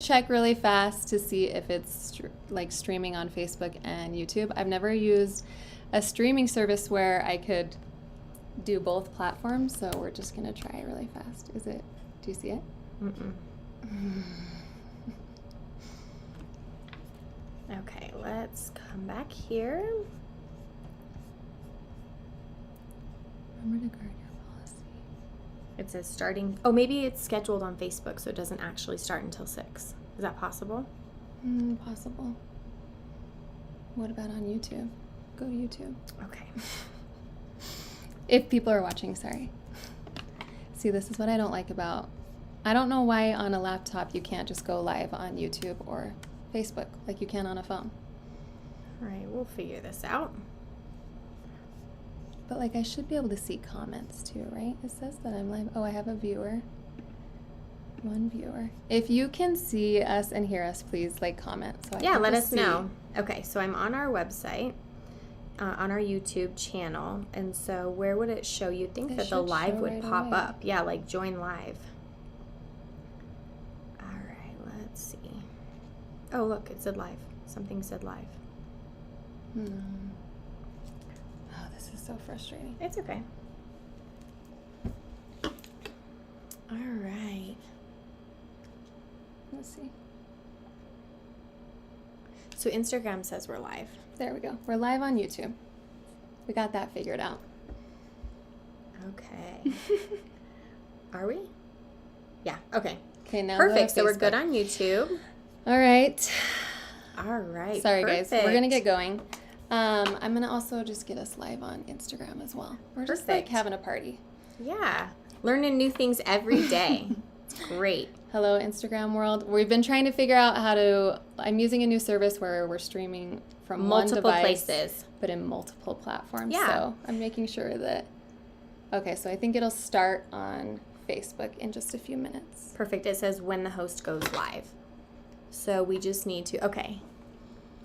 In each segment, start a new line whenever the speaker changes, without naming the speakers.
check really fast to see if it's like streaming on Facebook and YouTube. I've never used a streaming service where I could do both platforms, so we're just gonna try really fast. Is it? Do you see it?
Mm-mm. Okay, let's come back here.
Remember to guard your policy.
It says starting. Oh, maybe it's scheduled on Facebook, so it doesn't actually start until 6. Is that possible?
Possible. What about on YouTube? Go to YouTube.
Okay.
If people are watching, sorry. See, this is what I don't like about. I don't know why on a laptop you can't just go live on YouTube or Facebook like you can on a phone.
All right, we'll figure this out.
But like I should be able to see comments too, right? It says that I'm live. Oh, I have a viewer. One viewer. If you can see us and hear us, please like comment. So
yeah, let us know. Okay, so I'm on our website, on our YouTube channel, and so where would it show? You'd think that the live would pop up. Yeah, like join live. All right, let's see. Oh, look, it said live. Something said live.
Oh, this is so frustrating.
It's okay. All right.
Let's see.
So Instagram says we're live.
There we go. We're live on YouTube. We got that figured out.
Okay. Are we? Yeah, okay.
Okay, now
perfect. So we're good on YouTube.
All right.
All right.
Sorry, guys. We're going to get going. I'm going to also just get us live on Instagram as well. We're just like having a party.
Yeah. Learning new things every day. It's great.
Hello, Instagram world. We've been trying to figure out how to, I'm using a new service where we're streaming from
multiple
one device,
places,
but in multiple platforms.
Yeah.
So I'm making sure that, okay, so I think it'll start on Facebook in just a few minutes.
Perfect. It says when the host goes live. So we just need to, okay.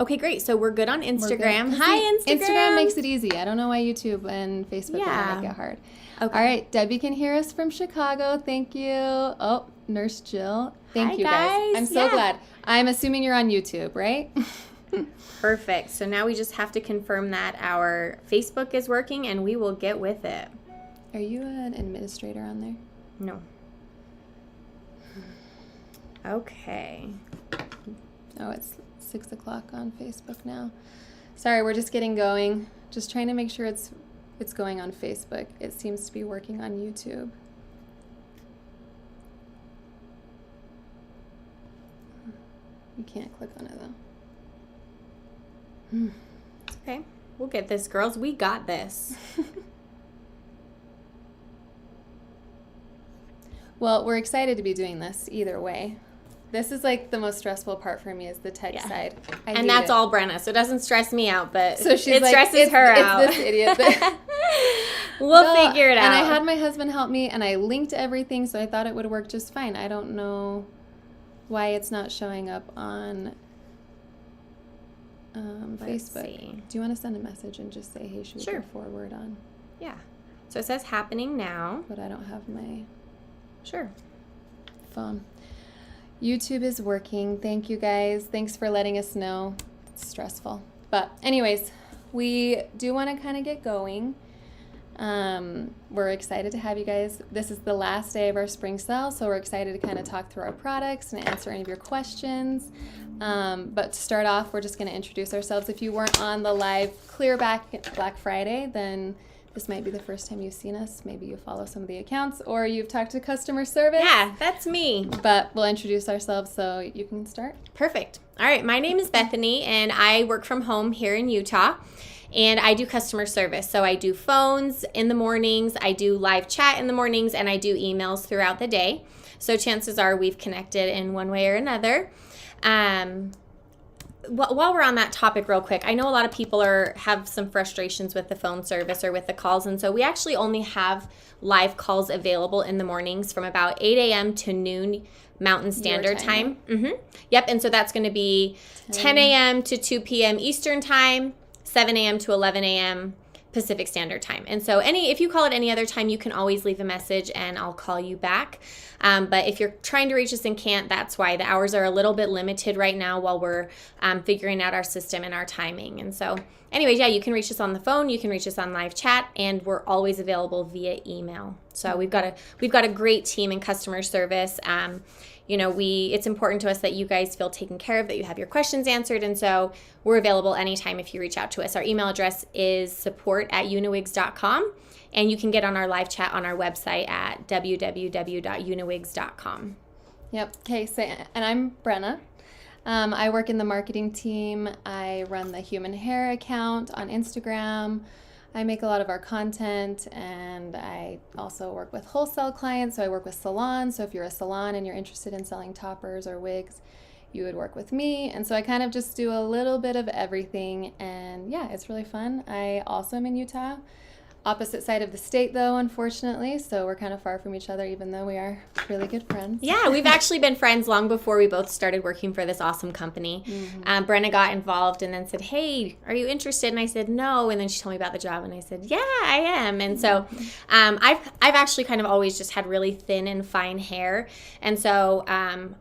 Okay, great. So we're good on Instagram.
Good.
Hi, Instagram.
Instagram makes it easy. I don't know why YouTube and Facebook make it hard.
Okay.
All right, Debbie can hear us from Chicago. Thank you. Oh, Nurse Jill. Thank you,
guys.
I'm so glad. I'm assuming you're on YouTube, right?
Perfect. So now we just have to confirm that our Facebook is working and we will get with it.
Are you an administrator on there?
No. Okay.
Oh, it's 6 o'clock on Facebook now. Sorry, we're just getting going. Just trying to make sure it's going on Facebook. It seems to be working on YouTube. You can't click on it though.
It's okay. We'll get this, girls. We got this.
Well, we're excited to be doing this either way. This is like the most stressful part for me is the tech side.
And that's all Brenna, so it doesn't stress me out, but
so she's
it stresses her out.
It's this idiot that
we'll figure it out.
And I had my husband help me, and I linked everything, so I thought it would work just fine. I don't know why it's not showing up on Facebook. Do you want to send a message and just say, hey, should we go forward on?
Yeah. So it says happening now.
But I don't have my phone. YouTube is working. Thank you, guys. Thanks for letting us know. It's stressful. But anyways, we do want to kind of get going. We're excited to have you guys. This is the last day of our spring sale, so we're excited to kind of talk through our products and answer any of your questions. But to start off, we're just going to introduce ourselves. If you weren't on the live clear back Black Friday, then this might be the first time you've seen us. Maybe you follow some of the accounts or you've talked to customer service.
Yeah, that's me.
But we'll introduce ourselves so you can start.
Perfect. All right, my name is Bethany, and I work from home here in Utah. And I do customer service. So I do phones in the mornings, I do live chat in the mornings, and I do emails throughout the day. So chances are we've connected in one way or another. While we're on that topic real quick, I know a lot of people have some frustrations with the phone service or with the calls. And so we actually only have live calls available in the mornings from about 8 a.m. to noon Mountain Standard Time. Mm-hmm. Yep. And so that's going to be 10 a.m. to 2 p.m. Eastern Time, 7 a.m. to 11 a.m. Pacific Standard Time. And so if you call at any other time, you can always leave a message and I'll call you back. But if you're trying to reach us and can't, that's why the hours are a little bit limited right now while we're figuring out our system and our timing. And so anyways, yeah, you can reach us on the phone, you can reach us on live chat, and we're always available via email. So we've got a great team in customer service. It's important to us that you guys feel taken care of, that you have your questions answered, and so we're available anytime if you reach out to us. Our email address is support@uniwigs.com, and you can get on our live chat on our website at www.uniwigs.com.
Yep. Okay, and I'm Brenna. I work in the marketing team. I run the human hair account on Instagram. I make a lot of our content, and I also work with wholesale clients. So I work with salons. So if you're a salon and you're interested in selling toppers or wigs, you would work with me. And so I kind of just do a little bit of everything. And yeah, it's really fun. I also am in Utah. Opposite side of the state, though, unfortunately. So we're kind of far from each other, even though we are really good friends.
Yeah, we've actually been friends long before we both started working for this awesome company. Mm-hmm. Brenna got involved and then said, hey, are you interested? And I said, no. And then she told me about the job, and I said, yeah, I am. And so I've actually kind of always just had really thin and fine hair. And so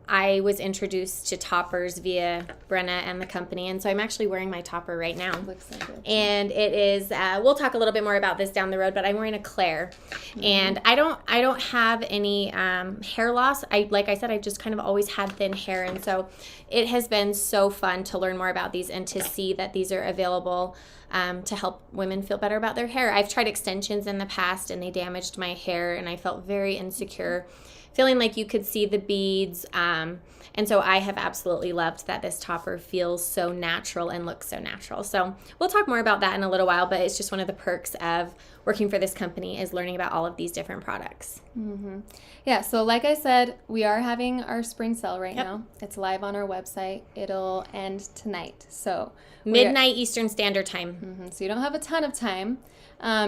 I was introduced to toppers via Brenna and the company. And so I'm actually wearing my topper right now.
It looks so good.
And it is, we'll talk a little bit more about this down the road, but I'm wearing a Claire. Mm-hmm. And I don't have any hair loss. Like I said, I've just kind of always had thin hair, and so it has been so fun to learn more about these and to see that these are available to help women feel better about their hair. I've tried extensions in the past, and they damaged my hair, and I felt very insecure, feeling like you could see the beads. And so I have absolutely loved that this topper feels so natural and looks so natural. So we'll talk more about that in a little while, but it's just one of the perks of working for this company is learning about all of these different products.
Mm-hmm. Yeah, so like I said, we are having our spring sale right now. It's live on our website. It'll end tonight. So
midnight Eastern Standard Time.
Mm-hmm. So you don't have a ton of time.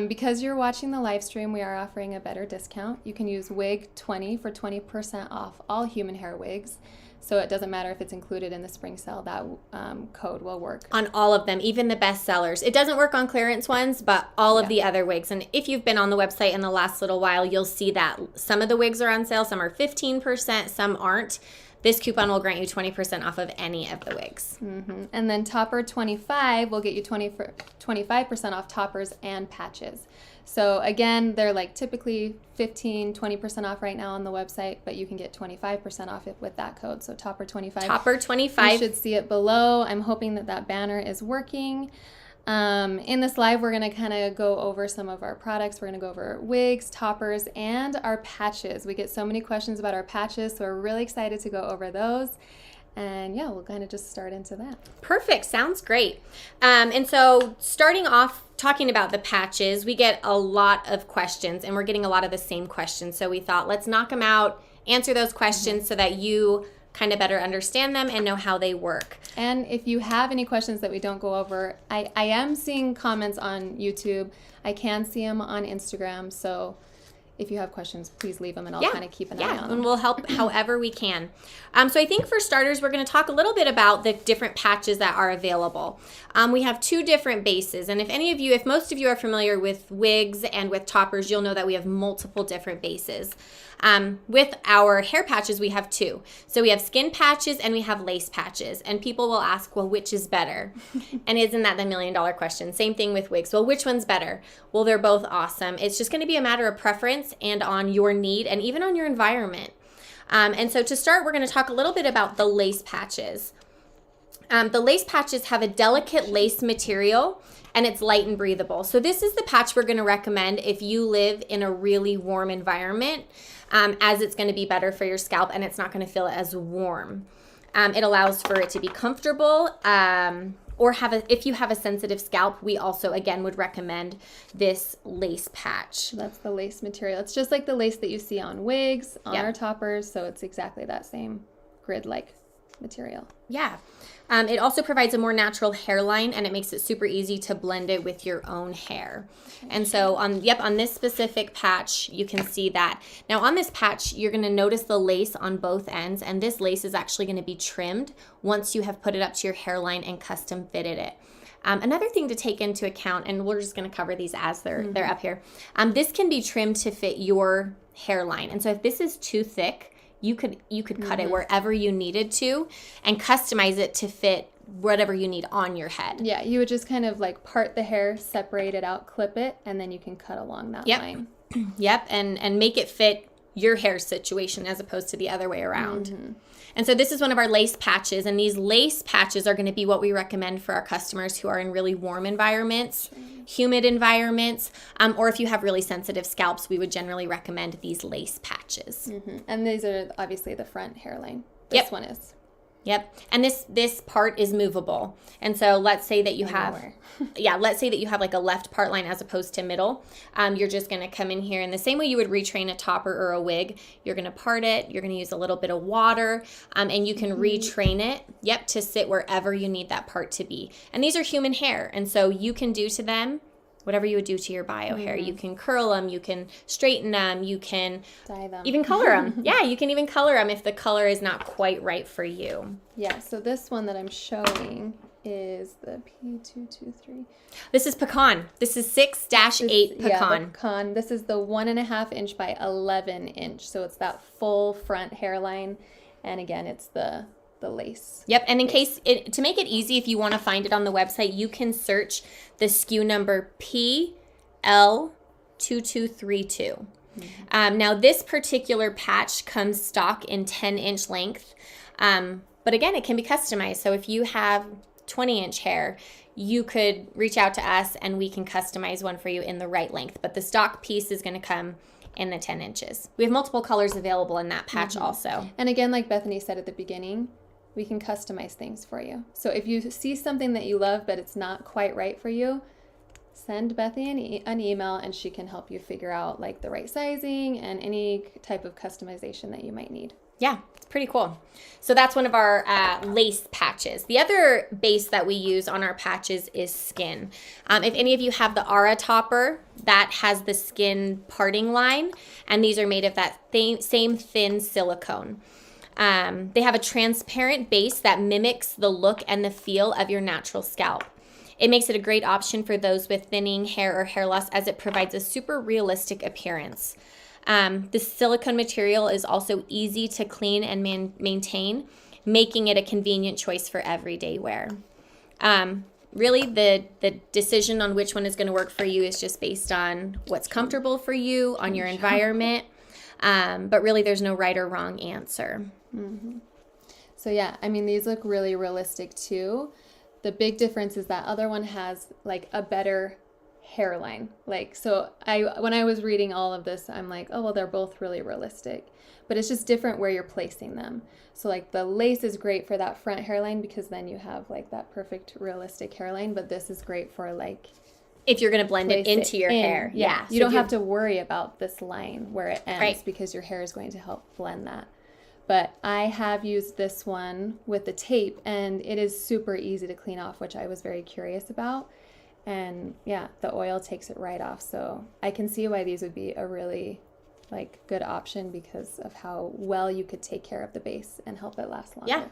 Because you're watching the live stream, we are offering a better discount. You can use WIG20 for 20% off all human hair wigs. So it doesn't matter if it's included in the spring sale, that code will work.
On all of them, even the best sellers. It doesn't work on clearance ones, but all of the other wigs. And if you've been on the website in the last little while, you'll see that some of the wigs are on sale, some are 15%, some aren't. This coupon will grant you 20% off of any of the wigs.
Mm-hmm. And then Topper 25 will get you 25% off toppers and patches. So again, they're like typically 20% off right now on the website, but you can get 25% off it with that code. So Topper 25.
Topper 25.
You should see it below. I'm hoping that banner is working. In this live, we're going to kind of go over some of our products. We're going to go over wigs, toppers, and our patches. We get so many questions about our patches, so we're really excited to go over those. And yeah, we'll kind of just start into that.
Perfect. Sounds great. And so starting off talking about the patches, we get a lot of questions, and we're getting a lot of the same questions. So we thought, let's knock them out, answer those questions so that you kind of better understand them and know how they work.
And if you have any questions that we don't go over, I am seeing comments on YouTube. I can see them on Instagram. So if you have questions, please leave them, and I'll kind of keep an eye on them.
And we'll help however we can. So I think for starters, we're going to talk a little bit about the different patches that are available. We have two different bases, and if most of you are familiar with wigs and with toppers, you'll know that we have multiple different bases. With our hair patches, we have two. So we have skin patches and we have lace patches. And people will ask, well, which is better? And isn't that the $1 million question? Same thing with wigs. Well, which one's better? Well, they're both awesome. It's just going to be a matter of preference and on your need and even on your environment. And so to start, we're going to talk a little bit about the lace patches. The lace patches have a delicate lace material, and it's light and breathable. So this is the patch we're going to recommend if you live in a really warm environment, as it's going to be better for your scalp and it's not going to feel as warm. It allows for it to be comfortable, or if you have a sensitive scalp, we also, again, would recommend this lace patch.
That's the lace material. It's just like the lace that you see on wigs, on our toppers, so it's exactly that same grid-like material.
Yeah. It also provides a more natural hairline, and it makes it super easy to blend it with your own hair. And so on this specific patch, you can see that. Now on this patch, you're going to notice the lace on both ends, and this lace is actually going to be trimmed once you have put it up to your hairline and custom fitted it. Another thing to take into account, and we're just going to cover these as they're up here. This can be trimmed to fit your hairline. And so if this is too thick, you could cut it wherever you needed to and customize it to fit whatever you need on your head.
Yeah, you would just kind of like part the hair, separate it out, clip it, and then you can cut along that line.
Yep, and make it fit your hair situation as opposed to the other way around. And so this is one of our lace patches, and these lace patches are going to be what we recommend for our customers who are in really warm environments, humid environments, or if you have really sensitive scalps, we would generally recommend these lace patches.
And these are obviously the front hairline. This one is.
Yep. And this part is movable. And so let's say that you have, let's say that you have like a left part line as opposed to middle. You're just going to come in here in the same way you would retrain a topper or a wig. You're going to part it. You're going to use a little bit of water, and you can retrain it, to sit wherever you need that part to be. And these are human hair. And so you can do to them whatever you would do to your bio hair. You can curl them, you can straighten them, you can
dye them,
even color them. Yeah, you can even color them if the color is not quite right for you.
Yeah, so this one that I'm showing is the P223.
This is pecan. This is 6-8 pecan.
Yeah, the pecan. This is the 1.5 inch by 11 inch. So it's that full front hairline. And again, it's the lace.
Yep, and in case, to make it easy, if you want to find it on the website, you can search the SKU number PL2232. Now, this particular patch comes stock in 10-inch length, but again, it can be customized. So if you have 20-inch hair, you could reach out to us and we can customize one for you in the right length, but the stock piece is going to come in the 10 inches. We have multiple colors available in that patch also.
And again, like Bethany said at the beginning, we can customize things for you. So if you see something that you love, but it's not quite right for you, send Bethany an email and she can help you figure out like the right sizing and any type of customization that you might need.
Yeah, it's pretty cool. So that's one of our lace patches. The other base that we use on our patches is skin. If any of you have the Ara topper, that has the skin parting line, and these are made of that same thin silicone. They have a transparent base that mimics the look and the feel of your natural scalp. It makes it a great option for those with thinning hair or hair loss as it provides a super realistic appearance. The silicone material is also easy to clean and maintain, making it a convenient choice for everyday wear. Really, the decision on which one is going to work for you is just based on what's comfortable for you, on your environment, but really there's no right or wrong answer.
So yeah, I mean, these look really realistic too. The big difference is that other one has like a better hairline. Like, so when I was reading all of this, I'm like, oh, well, they're both really realistic, but it's just different where you're placing them. So like the lace is great for that front hairline because then you have like that perfect realistic hairline, but this is great for like
if you're going to blend it into your hair. Yeah.
You don't have to worry about this line where it ends because your hair is going to help blend that. But I have used this one with the tape and it is super easy to clean off, which I was very curious about. And yeah, the oil takes it right off. So I can see why these would be a really like good option because of how well you could take care of the base and help it last longer.
Yeah.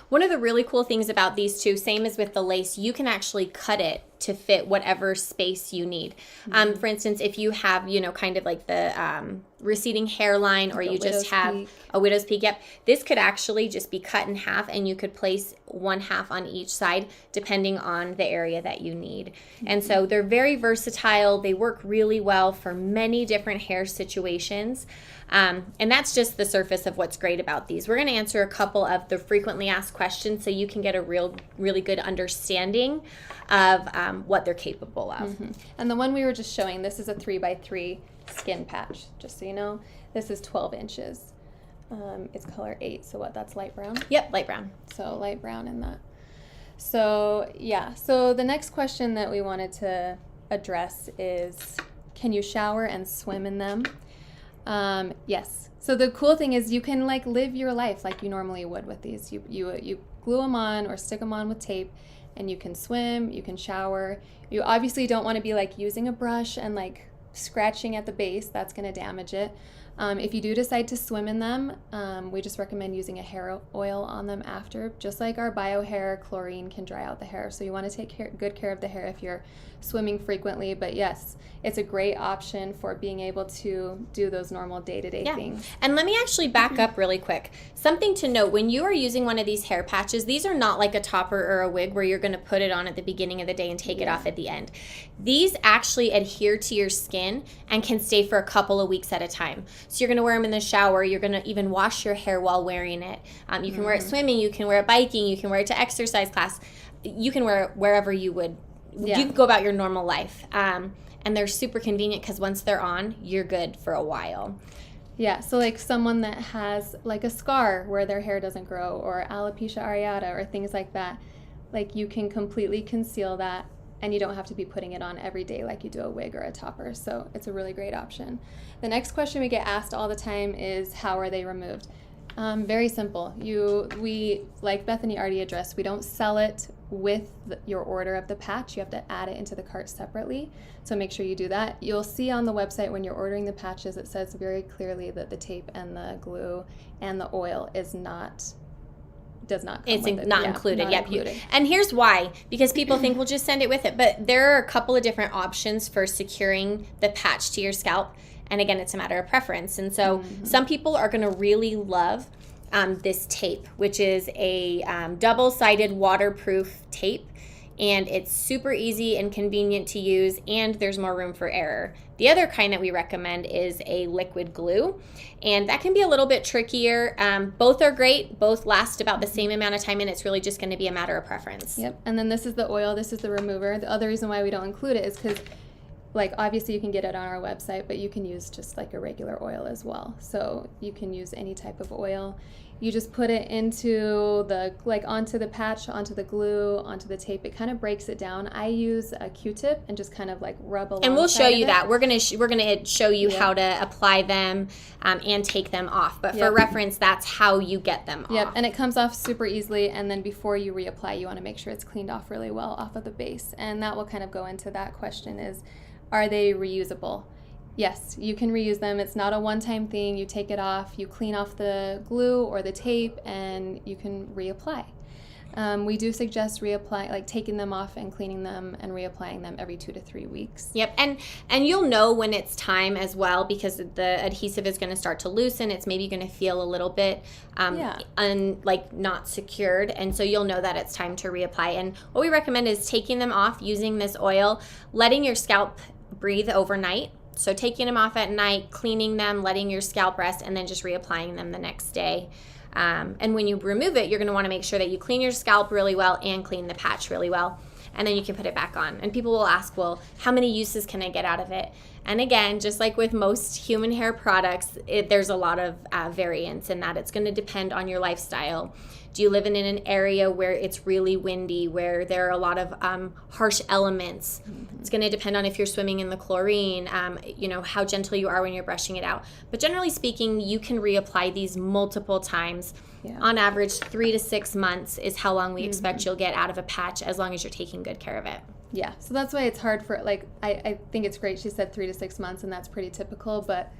One of the really cool things about these two, same as with the lace, you can actually cut it to fit whatever space you need. For instance, if you have, kind of like the receding hairline or you just have a widow's peak, this could actually just be cut in half and you could place one half on each side depending on the area that you need. And so they're very versatile. They work really well for many different hair situations. And that's just the surface of what's great about these. We're going to answer a couple of the frequently asked questions so you can get a really good understanding of what they're capable of.
And the one we were just showing, this is a 3x3 skin patch, just so you know. This is 12 inches. It's color 8, so that's light brown?
Yep, light brown.
So light brown in that. So yeah, so the next question that we wanted to address is, can you shower and swim in them? Yes. So the cool thing is you can like live your life like you normally would with these. You glue them on or stick them on with tape and you can swim, you can shower. You obviously don't want to be like using a brush and like scratching at the base. That's going to damage it. If you do decide to swim in them, we just recommend using a hair oil on them after. Just like our bio hair, chlorine can dry out the hair. So you want to take good care of the hair if you're swimming frequently. But yes, it's a great option for being able to do those normal day-to-day things.
And let me actually back up really quick. Something to note, when you are using one of these hair patches, these are not like a topper or a wig where you're going to put it on at the beginning of the day and take it off at the end. These actually adhere to your skin and can stay for a couple of weeks at a time. So you're going to wear them in the shower. You're going to even wash your hair while wearing it. You can wear it swimming. You can wear it biking. You can wear it to exercise class. You can wear it wherever you would. You can go about your normal life. And they're super convenient because once they're on, you're good for a while.
Yeah, so like someone that has like a scar where their hair doesn't grow, or alopecia areata or things like that, like you can completely conceal that, and you don't have to be putting it on every day like you do a wig or a topper. So it's a really great option. The next question we get asked all the time is, how are they removed? Very simple. We, like Bethany already addressed, we don't sell it with your order of the patch. You have to add it into the cart separately. So make sure you do that. You'll see on the website when you're ordering the patches, it says very clearly that the tape and the glue and the oil does not come with it.
Not included.
Not included.
And here's why. Because people think we'll just send it with it. But there are a couple of different options for securing the patch to your scalp. And again, it's a matter of preference. And so some people are going to really love this tape, which is a double-sided waterproof tape. And it's super easy and convenient to use, and there's more room for error. The other kind that we recommend is a liquid glue, and that can be a little bit trickier. Both are great. Both last about the same amount of time, and it's really just going to be a matter of preference.
Yep. And then this is the oil. This is the remover. The other reason why we don't include it is because, like, obviously you can get it on our website, but you can use just like a regular oil as well. So you can use any type of oil. You just put it into onto the patch, onto the glue, onto the tape. It kind of breaks it down. I use a Q-tip and just kind of like rub along.
And we'll show you that. We're gonna show you how to apply them and take them off. But for reference, that's how you get them off.
Yep, and it comes off super easily. And then before you reapply, you want to make sure it's cleaned off really well off of the base. And that will kind of go into that question is, are they reusable? Yes, you can reuse them. It's not a one-time thing. You take it off, you clean off the glue or the tape, and you can reapply. We do suggest taking them off and cleaning them and reapplying them every 2 to 3 weeks.
Yep, and you'll know when it's time as well, because the adhesive is going to start to loosen. It's maybe going to feel a little bit not secured, and so you'll know that it's time to reapply. And what we recommend is taking them off, using this oil, letting your scalp breathe overnight. So taking them off at night, cleaning them, letting your scalp rest, and then just reapplying them the next day. And when you remove it, you're going to want to make sure that you clean your scalp really well and clean the patch really well. And then you can put it back on. And people will ask, well, how many uses can I get out of it? And again, just like with most human hair products, there's a lot of variance in that. It's going to depend on your lifestyle. Do you live in an area where it's really windy, where there are a lot of harsh elements? It's going to depend on if you're swimming in the chlorine, how gentle you are when you're brushing it out. But generally speaking, you can reapply these multiple times. Yeah. On average, 3 to 6 months is how long we expect you'll get out of a patch, as long as you're taking good care of it.
Yeah, so that's why it's hard for, I think it's great she said 3 to 6 months, and that's pretty typical, but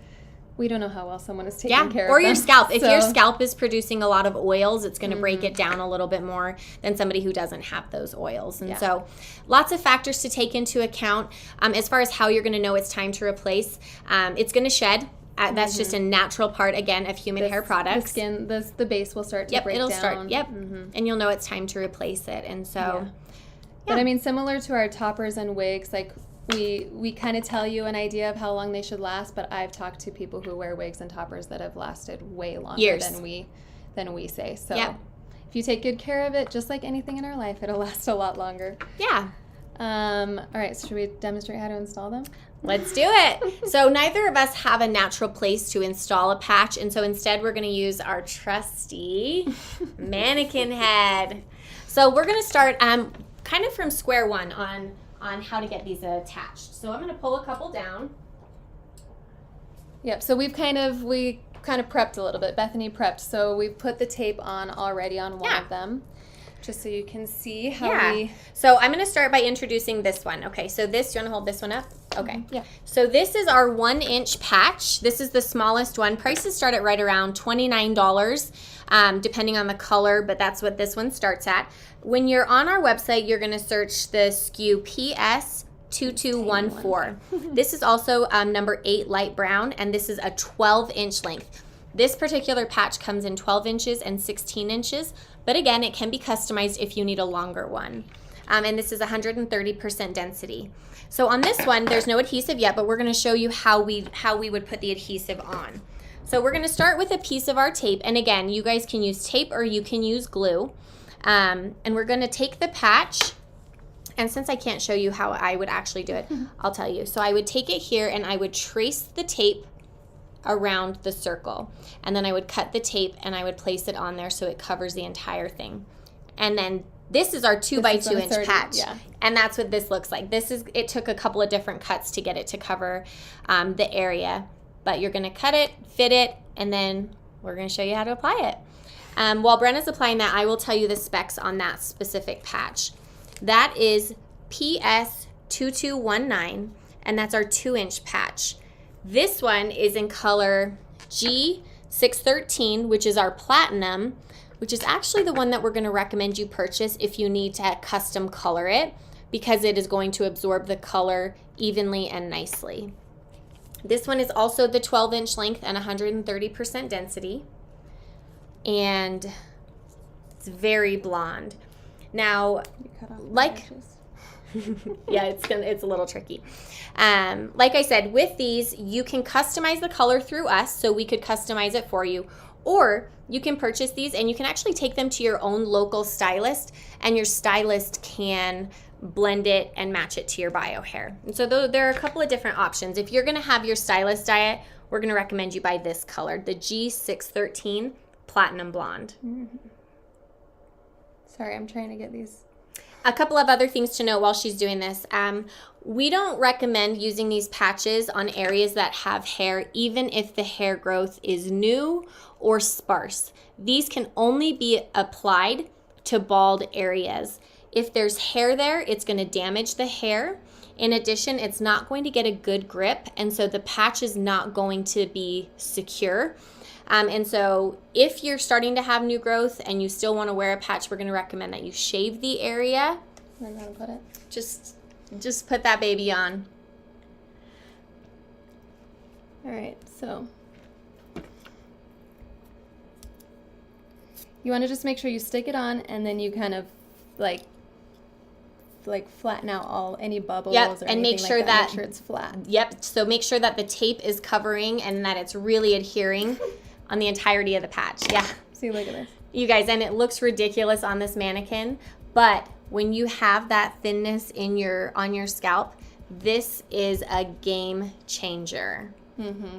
we don't know how well someone is taking care of them.
Or your scalp. If your scalp is producing a lot of oils, it's going to break it down a little bit more than somebody who doesn't have those oils. And so lots of factors to take into account. As far as how you're going to know it's time to replace, it's going to shed. That's just a natural part, again, of human hair products.
The skin, the base will start to break down.
Start. And you'll know it's time to replace it. And so,
But I mean, similar to our toppers and wigs, like we kind of tell you an idea of how long they should last, but I've talked to people who wear wigs and toppers that have lasted way longer than we say. So if you take good care of it, just like anything in our life, it'll last a lot longer.
Yeah.
All right, so should we demonstrate how to install them?
Let's do it. So neither of us have a natural place to install a patch, and so instead we're going to use our trusty mannequin head. So we're going to start kind of from square one on how to get these attached. So I'm going to pull a couple down.
Yep, so we kind of prepped a little bit. Bethany prepped. So we've put the tape on already on one of them, just so you can see how we...
So I'm going to start by introducing this one. Okay, so this, you want to hold this one up? Okay.
Yeah.
So this is our 1-inch patch. This is the smallest one. Prices start at right around $29, depending on the color, but that's what this one starts at. When you're on our website, you're going to search the SKU PS2214. This is also number 8 light brown, and this is a 12-inch length. This particular patch comes in 12 inches and 16 inches, but again, it can be customized if you need a longer one. And this is 130% density. So on this one, there's no adhesive yet, but we're going to show you how we would put the adhesive on. So we're going to start with a piece of our tape, and again, you guys can use tape or you can use glue. And we're going to take the patch, and since I can't show you how I would actually do it, I'll tell you. So I would take it here and I would trace the tape around the circle, and then I would cut the tape and I would place it on there so it covers the entire thing. And then this is our 2x2 inch patch, and that's what this looks like. It took a couple of different cuts to get it to cover the area, but you're going to cut it, fit it, and then we're going to show you how to apply it. While Brenna's applying that, I will tell you the specs on that specific patch. That is PS2219, and that's our 2-inch patch. This one is in color G613, which is our platinum, which is actually the one that we're going to recommend you purchase if you need to custom color it, because it is going to absorb the color evenly and nicely. This one is also the 12-inch length and 130% density, and it's very blonde. Now, like, yeah, it's a little tricky. Like I said, with these, you can customize the color through us, so we could customize it for you, or you can purchase these and you can actually take them to your own local stylist, and your stylist can blend it and match it to your bio hair. And so there are a couple of different options. If you're going to have your stylist dye it, we're going to recommend you buy this color, the G613 Platinum Blonde.
Sorry, I'm trying to get these.
A couple of other things to note while she's doing this. We don't recommend using these patches on areas that have hair, even if the hair growth is new or sparse. These can only be applied to bald areas. If there's hair there, it's going to damage the hair. In addition, it's not going to get a good grip, and so the patch is not going to be secure. And so if you're starting to have new growth and you still want to wear a patch, we're going to recommend that you shave the area.
And then put it.
Just put that baby on.
All right, so you want to just make sure you stick it on, and then you kind of like flatten out any bubbles.
Yep,
or
and make sure
like
that
make sure it's flat.
Yep. So make sure that the tape is covering and that it's really adhering on the entirety of the patch. Yeah.
See, look at this.
You guys, and it looks ridiculous on this mannequin, but when you have that thinness on your scalp, this is a game changer.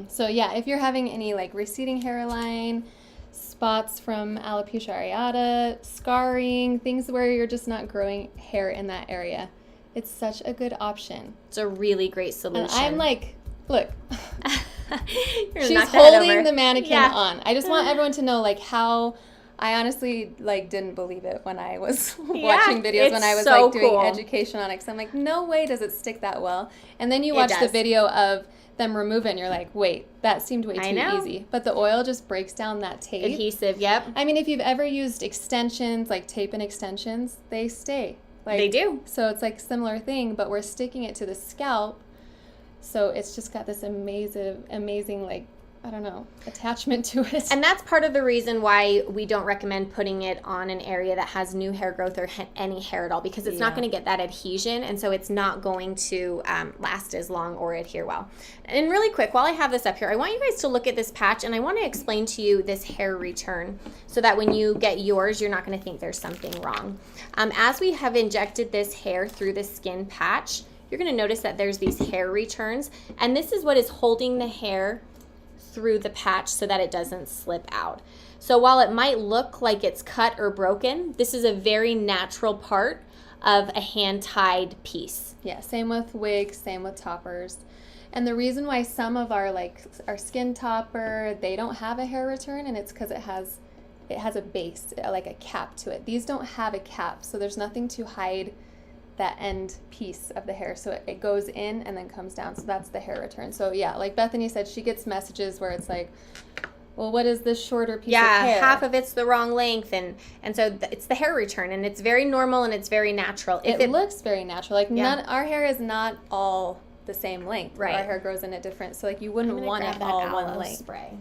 So yeah, if you're having any like receding hairline, spots from alopecia areata, scarring, things where you're just not growing hair in that area, it's such a good option.
It's a really great solution.
And I'm like, look,
she's
holding the mannequin on. I just want everyone to know like how I honestly like didn't believe it when I was watching videos when I was
so
like doing
cool.
education on it. 'Cause I'm like, no way does it stick that well. And then you watch the video of them remove it and you're like, wait, that seemed way too easy. But the oil just breaks down that tape.
Adhesive, yep.
I mean, if you've ever used extensions, like tape and extensions, they stay. Like,
they do.
So it's like similar thing, but we're sticking it to the scalp. So it's just got this amazing like, I don't know, attachment to it.
And that's part of the reason why we don't recommend putting it on an area that has new hair growth or any hair at all, because it's not going to get that adhesion, and so it's not going to last as long or adhere well. And really quick, while I have this up here, I want you guys to look at this patch, and I want to explain to you this hair return so that when you get yours, you're not going to think there's something wrong. As we have injected this hair through the skin patch, you're going to notice that there's these hair returns, and this is what is holding the hair through the patch so that it doesn't slip out. So while it might look like it's cut or broken, this is a very natural part of a hand-tied piece.
Yeah, same with wigs, same with toppers. And the reason why some of our skin topper, they don't have a hair return, and it's because it has a base, like a cap to it. These don't have a cap, so there's nothing to hide that end piece of the hair. So it goes in and then comes down. So that's the hair return. So yeah, like Bethany said, she gets messages where it's like, well, what is this shorter piece of hair?
Yeah, half of it's the wrong length, and so it's the hair return, and it's very normal and it's very natural.
It looks very natural. Like our hair is not all the same length.
Right.
Our hair grows in it different. So like you wouldn't want it all one length.
Spray.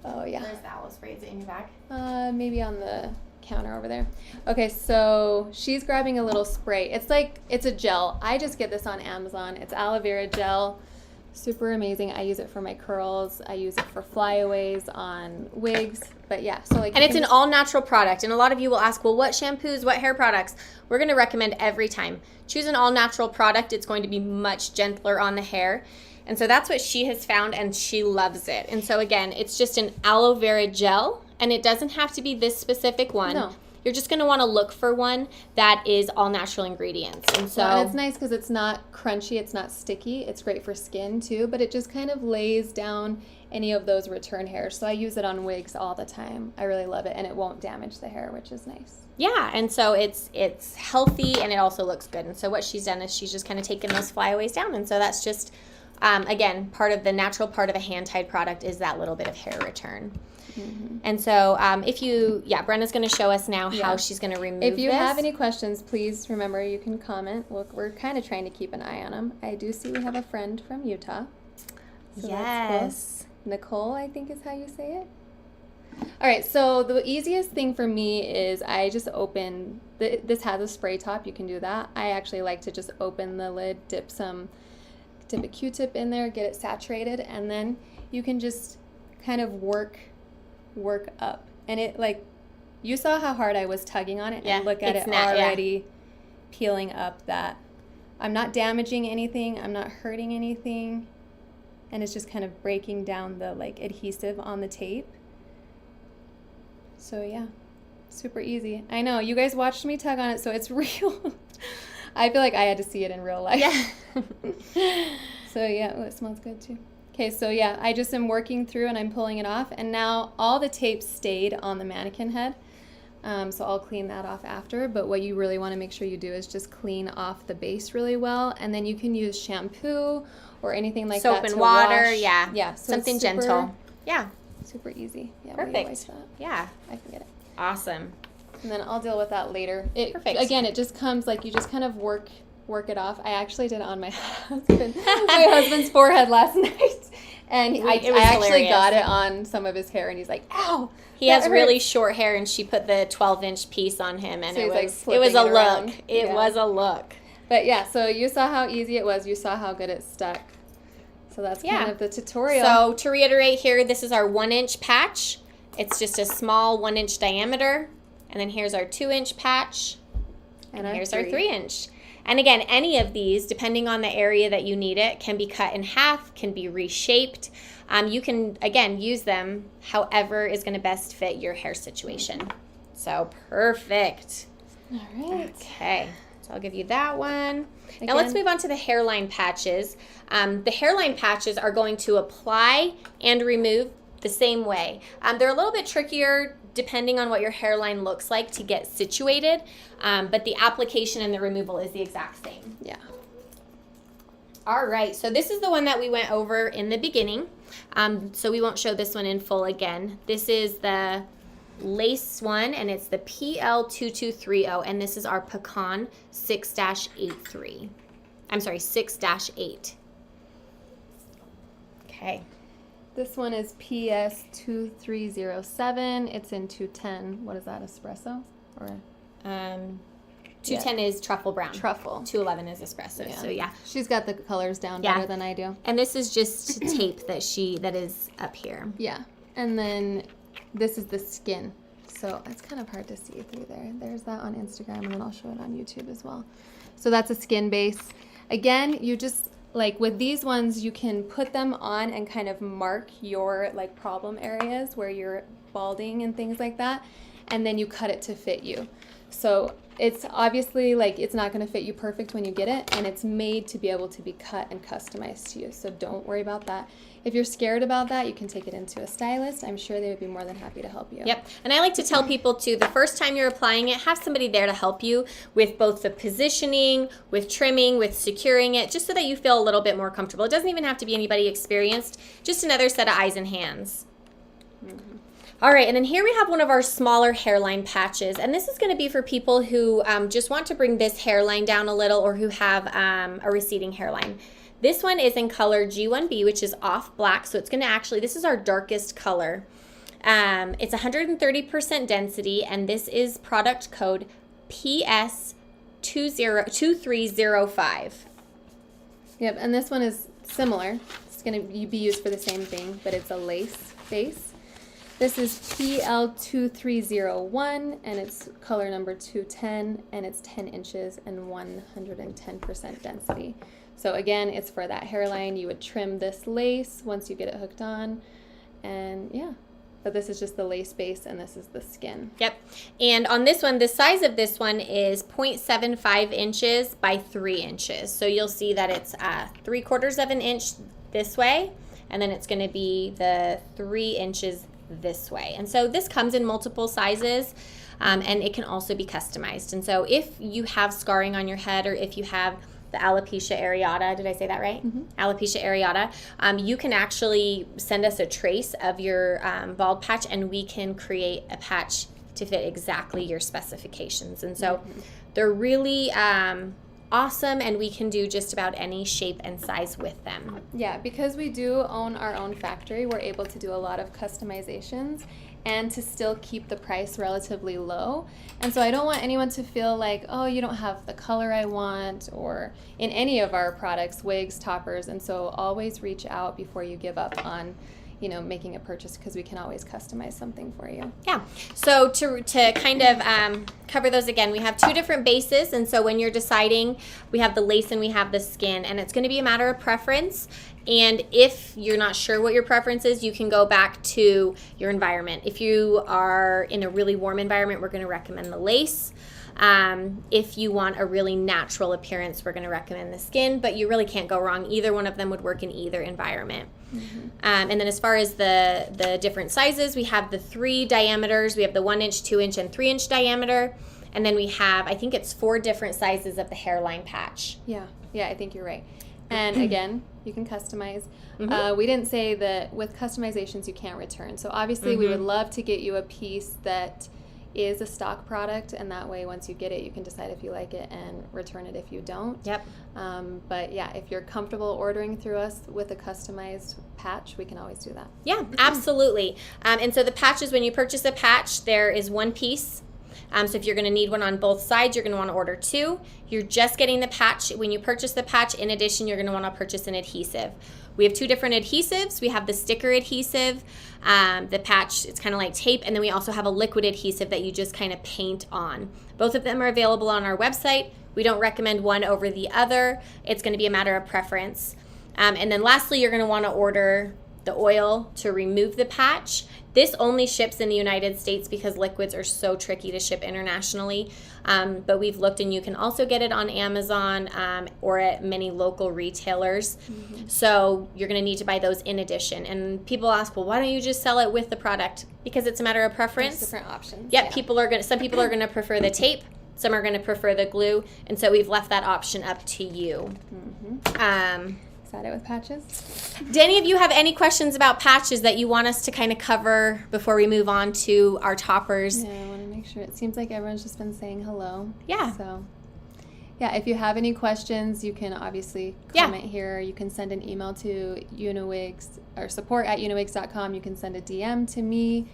Oh yeah.
Where's the aloe spray? Is it in your bag?
Maybe on the counter over there. Okay, so she's grabbing a little spray. It's a gel. I just get this on Amazon. It's aloe vera gel. Super amazing. I use it for my curls. I use it for flyaways on wigs. But yeah, so like,
and it's an all natural product. And a lot of you will ask, well, what shampoos, what hair products? We're going to recommend every time. Choose an all natural product. It's going to be much gentler on the hair. And so that's what she has found, and she loves it. And so again, it's just an aloe vera gel, and it doesn't have to be this specific one.
No.
You're just going to want to look for one that is all natural ingredients. And so
and it's nice because it's not crunchy, it's not sticky. It's great for skin too, but it just kind of lays down any of those return hairs. So I use it on wigs all the time. I really love it, and it won't damage the hair, which is nice.
Yeah, and so it's healthy, and it also looks good. And so what she's done is she's just kind of taken those flyaways down. And so that's just, again, part of the natural part of a hand-tied product is that little bit of hair return. Mm-hmm. And so Brenna's going to show us now how she's going to remove this.
If you have any questions, please remember you can comment. Look, we're kind of trying to keep an eye on them. I do see we have a friend from Utah. So
yes.
Cool. Nicole, I think is how you say it. All right, so the easiest thing for me is I just open, this has a spray top. You can do that. I actually like to just open the lid, dip a Q-tip in there, get it saturated, and then you can just kind of work up. And it, like, you saw how hard I was tugging on it, and look at it already peeling up that I'm not damaging anything, I'm not hurting anything, and it's just kind of breaking down the like adhesive on the tape. So yeah, super easy. I know, you guys watched me tug on it, so it's real. I feel like I had to see it in real life.
Yeah.
So yeah, it smells good too. Okay, so yeah, I just am working through and I'm pulling it off, and now all the tape stayed on the mannequin head. So I'll clean that off after, but what you really want to make sure you do is just clean off the base really well, and then you can use shampoo or anything like
soap
that
and water,
wash.
yeah,
so
something gentle. Yeah,
super easy. Yeah,
perfect. Yeah,
I can get it.
Awesome.
And then I'll deal with that later.
Perfect.
Again, it just comes like you just kind of work it off. I actually did it on my husband's forehead last night, and I actually got it on some of his hair, and he's like, "Ow!"
He has really short hair, and she put the 12-inch piece on him, and
so
it was
a
look. It was a look.
But yeah, so you saw how easy it was. You saw how good it stuck. So that's kind of the tutorial.
So to reiterate here, this is our 1-inch patch. It's just a small 1-inch diameter, and then here's our 2-inch patch, and here's our 3-inch. And again, any of these, depending on the area that you need it, can be cut in half, can be reshaped. You can, again, use them however is going to best fit your hair situation. So, perfect.
All right.
Okay, so I'll give you that one. Again, now let's move on to the hairline patches. The hairline patches are going to apply and remove the same way. They're a little bit trickier depending on what your hairline looks like to get situated, but the application and the removal is the exact same.
Yeah.
All right, so this is the one that we went over in the beginning, so we won't show this one in full again. This is the lace one, and it's the PL2230, and this is our Pecan 6-83. I'm sorry, 6-8. Okay.
This one is PS2307. It's in 210. What is that, espresso? Or
210 is truffle brown.
Truffle.
211 is espresso. Yeah. So yeah.
She's got the colors down better than I do.
And this is just tape that is up here.
Yeah. And then this is the skin. So it's kind of hard to see through there. There's that on Instagram, and then I'll show it on YouTube as well. So that's a skin base. Again, you just, like with these ones, you can put them on and kind of mark your like problem areas where you're balding and things like that. and then you cut it to fit you. So it's obviously like it's not going to fit you perfect when you get it, and it's made to be able to be cut and customized to you. So don't worry about that. If you're scared about that, you can take it into a stylist. I'm sure they would be more than happy to help you.
Yep. And I like to tell people too, the first time you're applying it, have somebody there to help you with both the positioning, with trimming, with securing it, just so that you feel a little bit more comfortable. It doesn't even have to be anybody experienced, just another set of eyes and hands. Mm-hmm. All right, and then here we have one of our smaller hairline patches, and this is going to be for people who just want to bring this hairline down a little, or who have a receding hairline. This one is in color G1B, which is off black, so it's going to actually, this is our darkest color. It's 130% density, and this is product code PS2305.
Yep, and this one is similar. It's going to be used for the same thing, but it's a lace base. This is PL2301, and it's color number 210, and it's 10 inches and 110% density. So again, it's for that hairline. You would trim this lace once you get it hooked on, and yeah. But this is just the lace base, and this is the skin.
Yep. And on this one, the size of this one is 0.75 inches by 3 inches. So you'll see that it's 3/4 of an inch this way, and then it's going to be the 3 inches this way. And so this comes in multiple sizes, and it can also be customized. And so if you have scarring on your head, or if you have the alopecia areata, did I say that right? Mm-hmm. Alopecia areata, you can actually send us a trace of your bald patch, and we can create a patch to fit exactly your specifications. And so they're really awesome, and we can do just about any shape and size with them.
Yeah, because we do own our own factory, we're able to do a lot of customizations and to still keep the price relatively low. And so I don't want anyone to feel like, oh, you don't have the color I want, or in any of our products, wigs, toppers. And so always reach out before you give up on, you know, making a purchase, because we can always customize something for you.
Yeah. So to kind of cover those again, we have 2 different bases. And so when you're deciding, we have the lace and we have the skin, and it's going to be a matter of preference. And if you're not sure what your preference is, you can go back to your environment. If you are in a really warm environment, we're going to recommend the lace. If you want a really natural appearance, we're going to recommend the skin, but you really can't go wrong. Either one of them would work in either environment. Mm-hmm. And then as far as the different sizes, we have the 3 diameters. We have the 1 inch, 2 inch, and 3 inch diameter. And then we have, I think it's 4 different sizes of the hairline patch.
Yeah, I think you're right. And again, you can customize. Mm-hmm. We didn't say that with customizations you can't return. So obviously we would love to get you a piece that is a stock product, and that way once you get it, you can decide if you like it and return it if you don't.
Yep.
But yeah, if you're comfortable ordering through us with a customized patch, we can always do that.
Yeah, absolutely. And so the patches, when you purchase a patch, there is 1 piece. So if you're going to need one on both sides, you're going to want to order 2. You're just getting the patch. When you purchase the patch, in addition, you're going to want to purchase an adhesive. We have 2 different adhesives. We have the sticker adhesive, the patch, it's kind of like tape, and then we also have a liquid adhesive that you just kind of paint on. Both of them are available on our website. We don't recommend one over the other. It's going to be a matter of preference. And then lastly, you're going to want to order the oil to remove the patch. This only ships in the United States because liquids are so tricky to ship internationally. But we've looked, and you can also get it on Amazon or at many local retailers. Mm-hmm. So you're going to need to buy those in addition. And people ask, well, why don't you just sell it with the product? Because it's a matter of preference.
There's different options.
Yep, yeah. Some people are going to prefer the tape. Some are going to prefer the glue. And so we've left that option up to you.
Mm-hmm. Is that it with patches?
Do any of you have any questions about patches that you want us to kind of cover before we move on to our toppers?
Yeah, I want to make sure. It seems like everyone's just been saying hello.
Yeah.
So, yeah, if you have any questions, you can obviously comment here. You can send an email to UniWigs or support@uniwigs.com. You can send a DM to me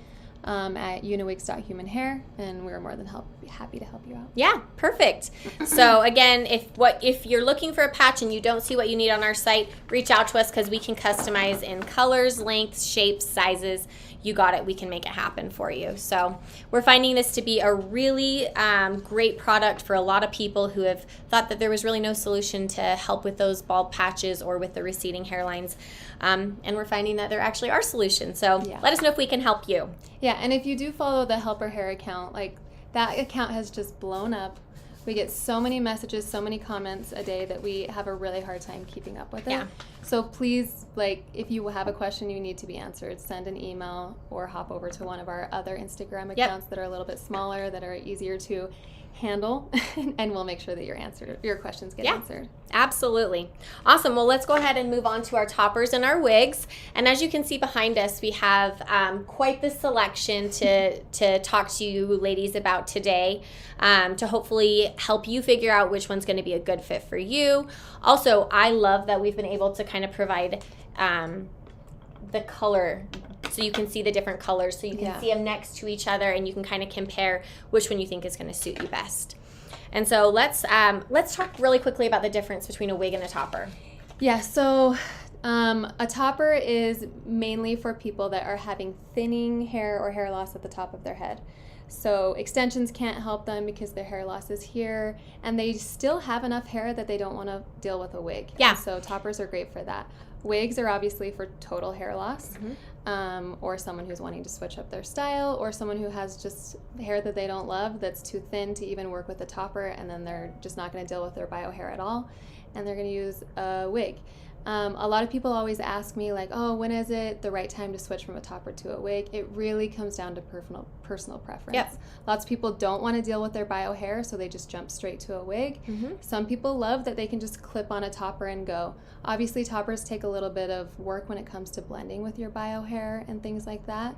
at uniwigs.humanhair, and we're more than happy to help you out.
Yeah, perfect. So again, if you're looking for a patch and you don't see what you need on our site, reach out to us, because we can customize in colors, lengths, shapes, sizes. you got it. We can make it happen for you. So we're finding this to be a really great product for a lot of people who have thought that there was really no solution to help with those bald patches or with the receding hairlines. And we're finding that there actually are solutions. So let us know if we can help you.
Yeah, and if you do follow the Help Her Hair account, like that account has just blown up. We get so many messages, so many comments a day that we have a really hard time keeping up with it.
Yeah.
So please, like, if you have a question you need to be answered, send an email or hop over to one of our other Instagram accounts that are a little bit smaller, that are easier to handle, and we'll make sure that your questions get answered.
Absolutely. Awesome. Well, let's go ahead and move on to our toppers and our wigs. And as you can see behind us, we have quite the selection to talk to you ladies about today, to hopefully help you figure out which one's going to be a good fit for you. Also, I love that we've been able to kind of provide the color, so you can see the different colors, so you can see them next to each other, and you can kind of compare which one you think is going to suit you best. And so let's talk really quickly about the difference between a wig and a topper.
Yeah, so a topper is mainly for people that are having thinning hair or hair loss at the top of their head. So extensions can't help them because their hair loss is here, and they still have enough hair that they don't want to deal with a wig.
Yeah.
And so toppers are great for that. Wigs are obviously for total hair loss, or someone who's wanting to switch up their style, or someone who has just hair that they don't love that's too thin to even work with a topper, and then they're just not going to deal with their bio hair at all, and they're going to use a wig. A lot of people always ask me, like, oh, when is it the right time to switch from a topper to a wig? It really comes down to personal preference.
Yep.
Lots of people don't want to deal with their bio hair, so they just jump straight to a wig. Some people love that they can just clip on a topper and go. Obviously, toppers take a little bit of work when it comes to blending with your bio hair and things like that,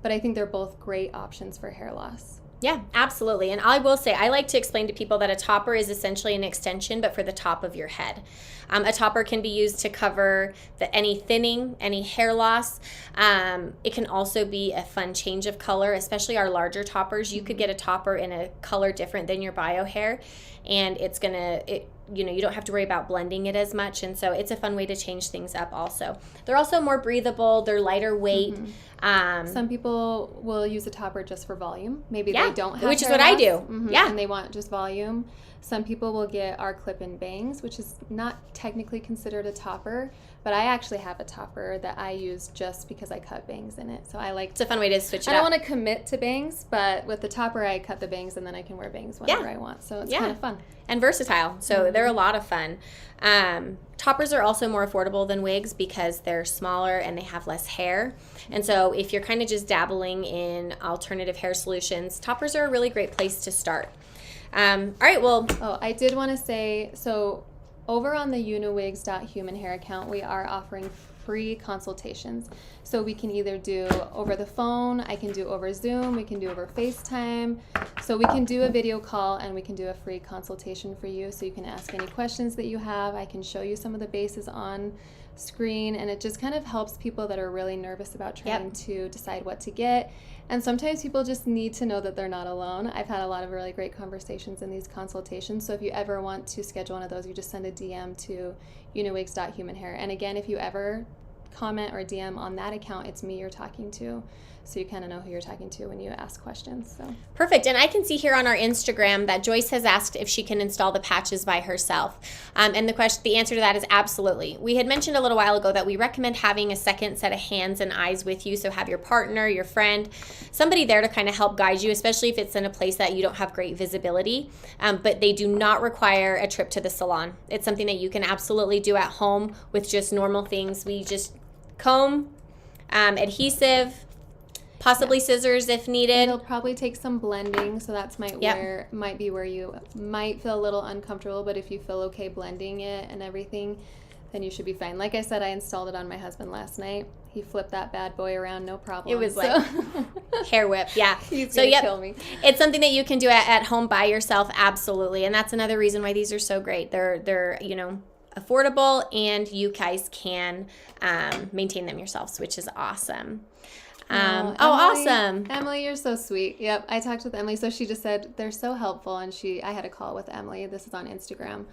but I think they're both great options for hair loss.
Yeah, absolutely. And I will say, I like to explain to people that a topper is essentially an extension, but for the top of your head. A topper can be used to cover any thinning, any hair loss. It can also be a fun change of color, especially our larger toppers. You could get a topper in a color different than your bio hair, and you don't have to worry about blending it as much, and so it's a fun way to change things up also. They're also more breathable, they're lighter weight.
Some people will use a topper just for volume. Maybe they don't have
which is
hair
what I
loss,
do.
and they want just volume. Some people will get our clip-in bangs, which is not technically considered a topper, but I actually have a topper that I use just because I cut bangs in it. So
it's a fun way to switch it up.
I don't want to commit to bangs, but with the topper I cut the bangs and then I can wear bangs whenever I want. So it's kind of fun.
And versatile. So they're a lot of fun. Toppers are also more affordable than wigs because they're smaller and they have less hair. And so if you're kind of just dabbling in alternative hair solutions, toppers are a really great place to start. All right, well.
Oh, I did want to say, so over on the UniWigs.humanhair account, we are offering free consultations. So we can either do over the phone, I can do over Zoom, we can do over FaceTime. So we can do a video call and we can do a free consultation for you. So you can ask any questions that you have. I can show you some of the bases on screen, and it just kind of helps people that are really nervous about trying to decide what to get. And sometimes people just need to know that they're not alone. I've had a lot of really great conversations in these consultations. So if you ever want to schedule one of those, you just send a DM to UniWigs.humanhair. And again, if you ever comment or DM on that account, it's me you're talking to. So you kind of know who you're talking to when you ask questions. So
perfect. And I can see here on our Instagram that Joyce has asked if she can install the patches by herself. And the answer to that is absolutely. We had mentioned a little while ago that we recommend having a second set of hands and eyes with you. So have your partner, your friend, somebody there to kind of help guide you, especially if it's in a place that you don't have great visibility. But they do not require a trip to the salon. It's something that you can absolutely do at home with just normal things. We just comb, adhesive, possibly scissors if needed.
It'll probably take some blending, so that's might be where you might feel a little uncomfortable, but if you feel okay blending it and everything, then you should be fine. Like I said, I installed it on my husband last night. He flipped that bad boy around, no problem.
It was like hair whip, yeah.
He's gonna kill me.
It's something that you can do at home by yourself, absolutely. And that's another reason why these are so great. They're affordable, and you guys can maintain them yourselves, which is awesome. Emily, awesome.
Emily, you're so sweet. Yep, I talked with Emily, so she just said they're so helpful, and I had a call with Emily. This is on Instagram.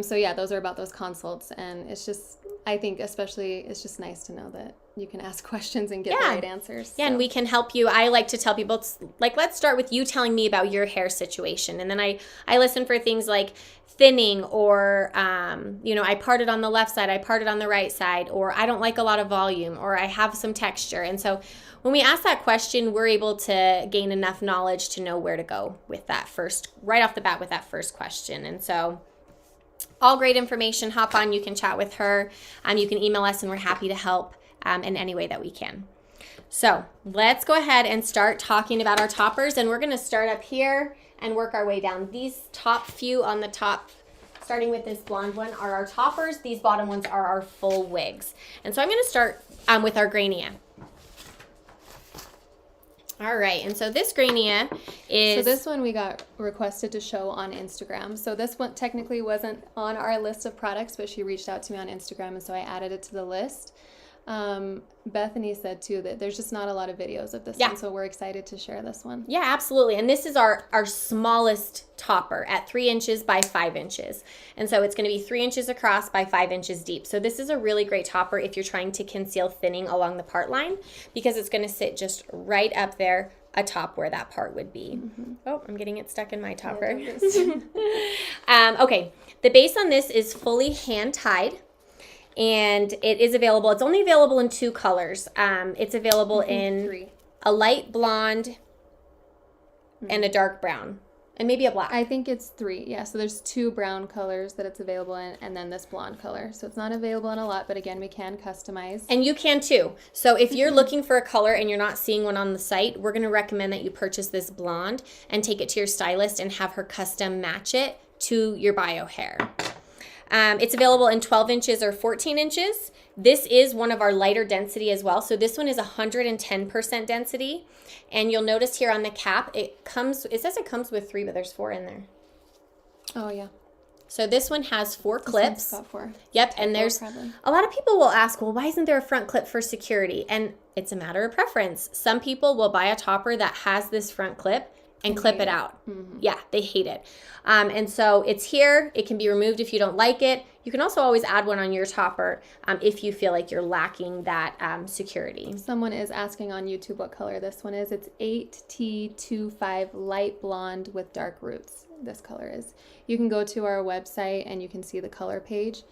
So yeah, those are about those consults, and it's just I think especially it's just nice to know that you can ask questions and get the right answers.
Yeah, and we can help you. I like to tell people, it's like, let's start with you telling me about your hair situation. And then I listen for things like thinning or, I parted on the left side, I parted on the right side, or I don't like a lot of volume, or I have some texture. And so when we ask that question, we're able to gain enough knowledge to know where to go with that right off the bat with that first question. And so all great information. Hop on. You can chat with her. You can email us, and we're happy to help in any way that we can. So let's go ahead and start talking about our toppers. And we're going to start up here and work our way down. These top few on the top, starting with this blonde one, are our toppers. These bottom ones are our full wigs. And so I'm going to start with our Grania. All right, and so this Grania is...
So this one we got requested to show on Instagram. So this one technically wasn't on our list of products, but she reached out to me on Instagram, and so I added it to the list. Bethany said, too, that there's just not a lot of videos of this one, so we're excited to share this one.
Yeah, absolutely. And this is our smallest topper at 3 inches by 5 inches. And so it's going to be 3 inches across by 5 inches deep. So this is a really great topper if you're trying to conceal thinning along the part line, because it's going to sit just right up there atop where that part would be. Mm-hmm. Oh, I'm getting it stuck in my topper. Okay, the base on this is fully hand tied. And it is available. It's only available in 2 colors. It's available in
3.
A light blonde and a dark brown. And maybe a black.
I think it's 3. Yeah, so there's 2 brown colors that it's available in, and then this blonde color. So it's not available in a lot, but again, we can customize.
And you can too. So if you're looking for a color and you're not seeing one on the site, we're going to recommend that you purchase this blonde and take it to your stylist and have her custom match it to your bio hair. It's available in 12 inches or 14 inches. This is one of our lighter density as well. So this one is 110% density. And you'll notice here on the cap, it says it comes with 3, but there's 4 in there.
Oh, yeah.
So this one has 4 clips.
Got 4.
Yep, and there's a lot of people will ask, well, why isn't there a front clip for security? And it's a matter of preference. Some people will buy a topper that has this front clip and clip it out. Mm-hmm. Yeah, they hate it. And so it's here. It can be removed if you don't like it. You can also always add one on your topper if you feel like you're lacking that security.
Someone is asking on YouTube what color this one is. It's 8T25 light blonde with dark roots. This color is. You can go to our website and you can see the color page,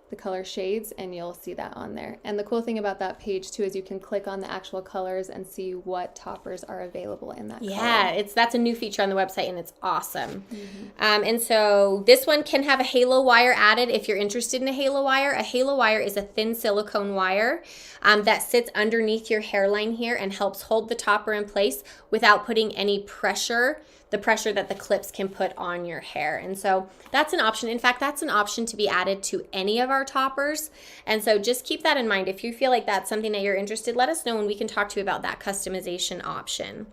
the color shades, and you'll see that on there. And the cool thing about that page too is you can click on the actual colors and see what toppers are available in that color.
Yeah, that's a new feature on the website, and it's awesome. Mm-hmm. And so this one can have a halo wire added if you're interested in a halo wire. A halo wire is a thin silicone wire that sits underneath your hairline here and helps hold the topper in place without putting any pressure, the pressure that the clips can put on your hair. And so that's an option. In fact, that's an option to be added to any of our toppers. And so just keep that in mind. If you feel like that's something that you're interested, let us know and we can talk to you about that customization option.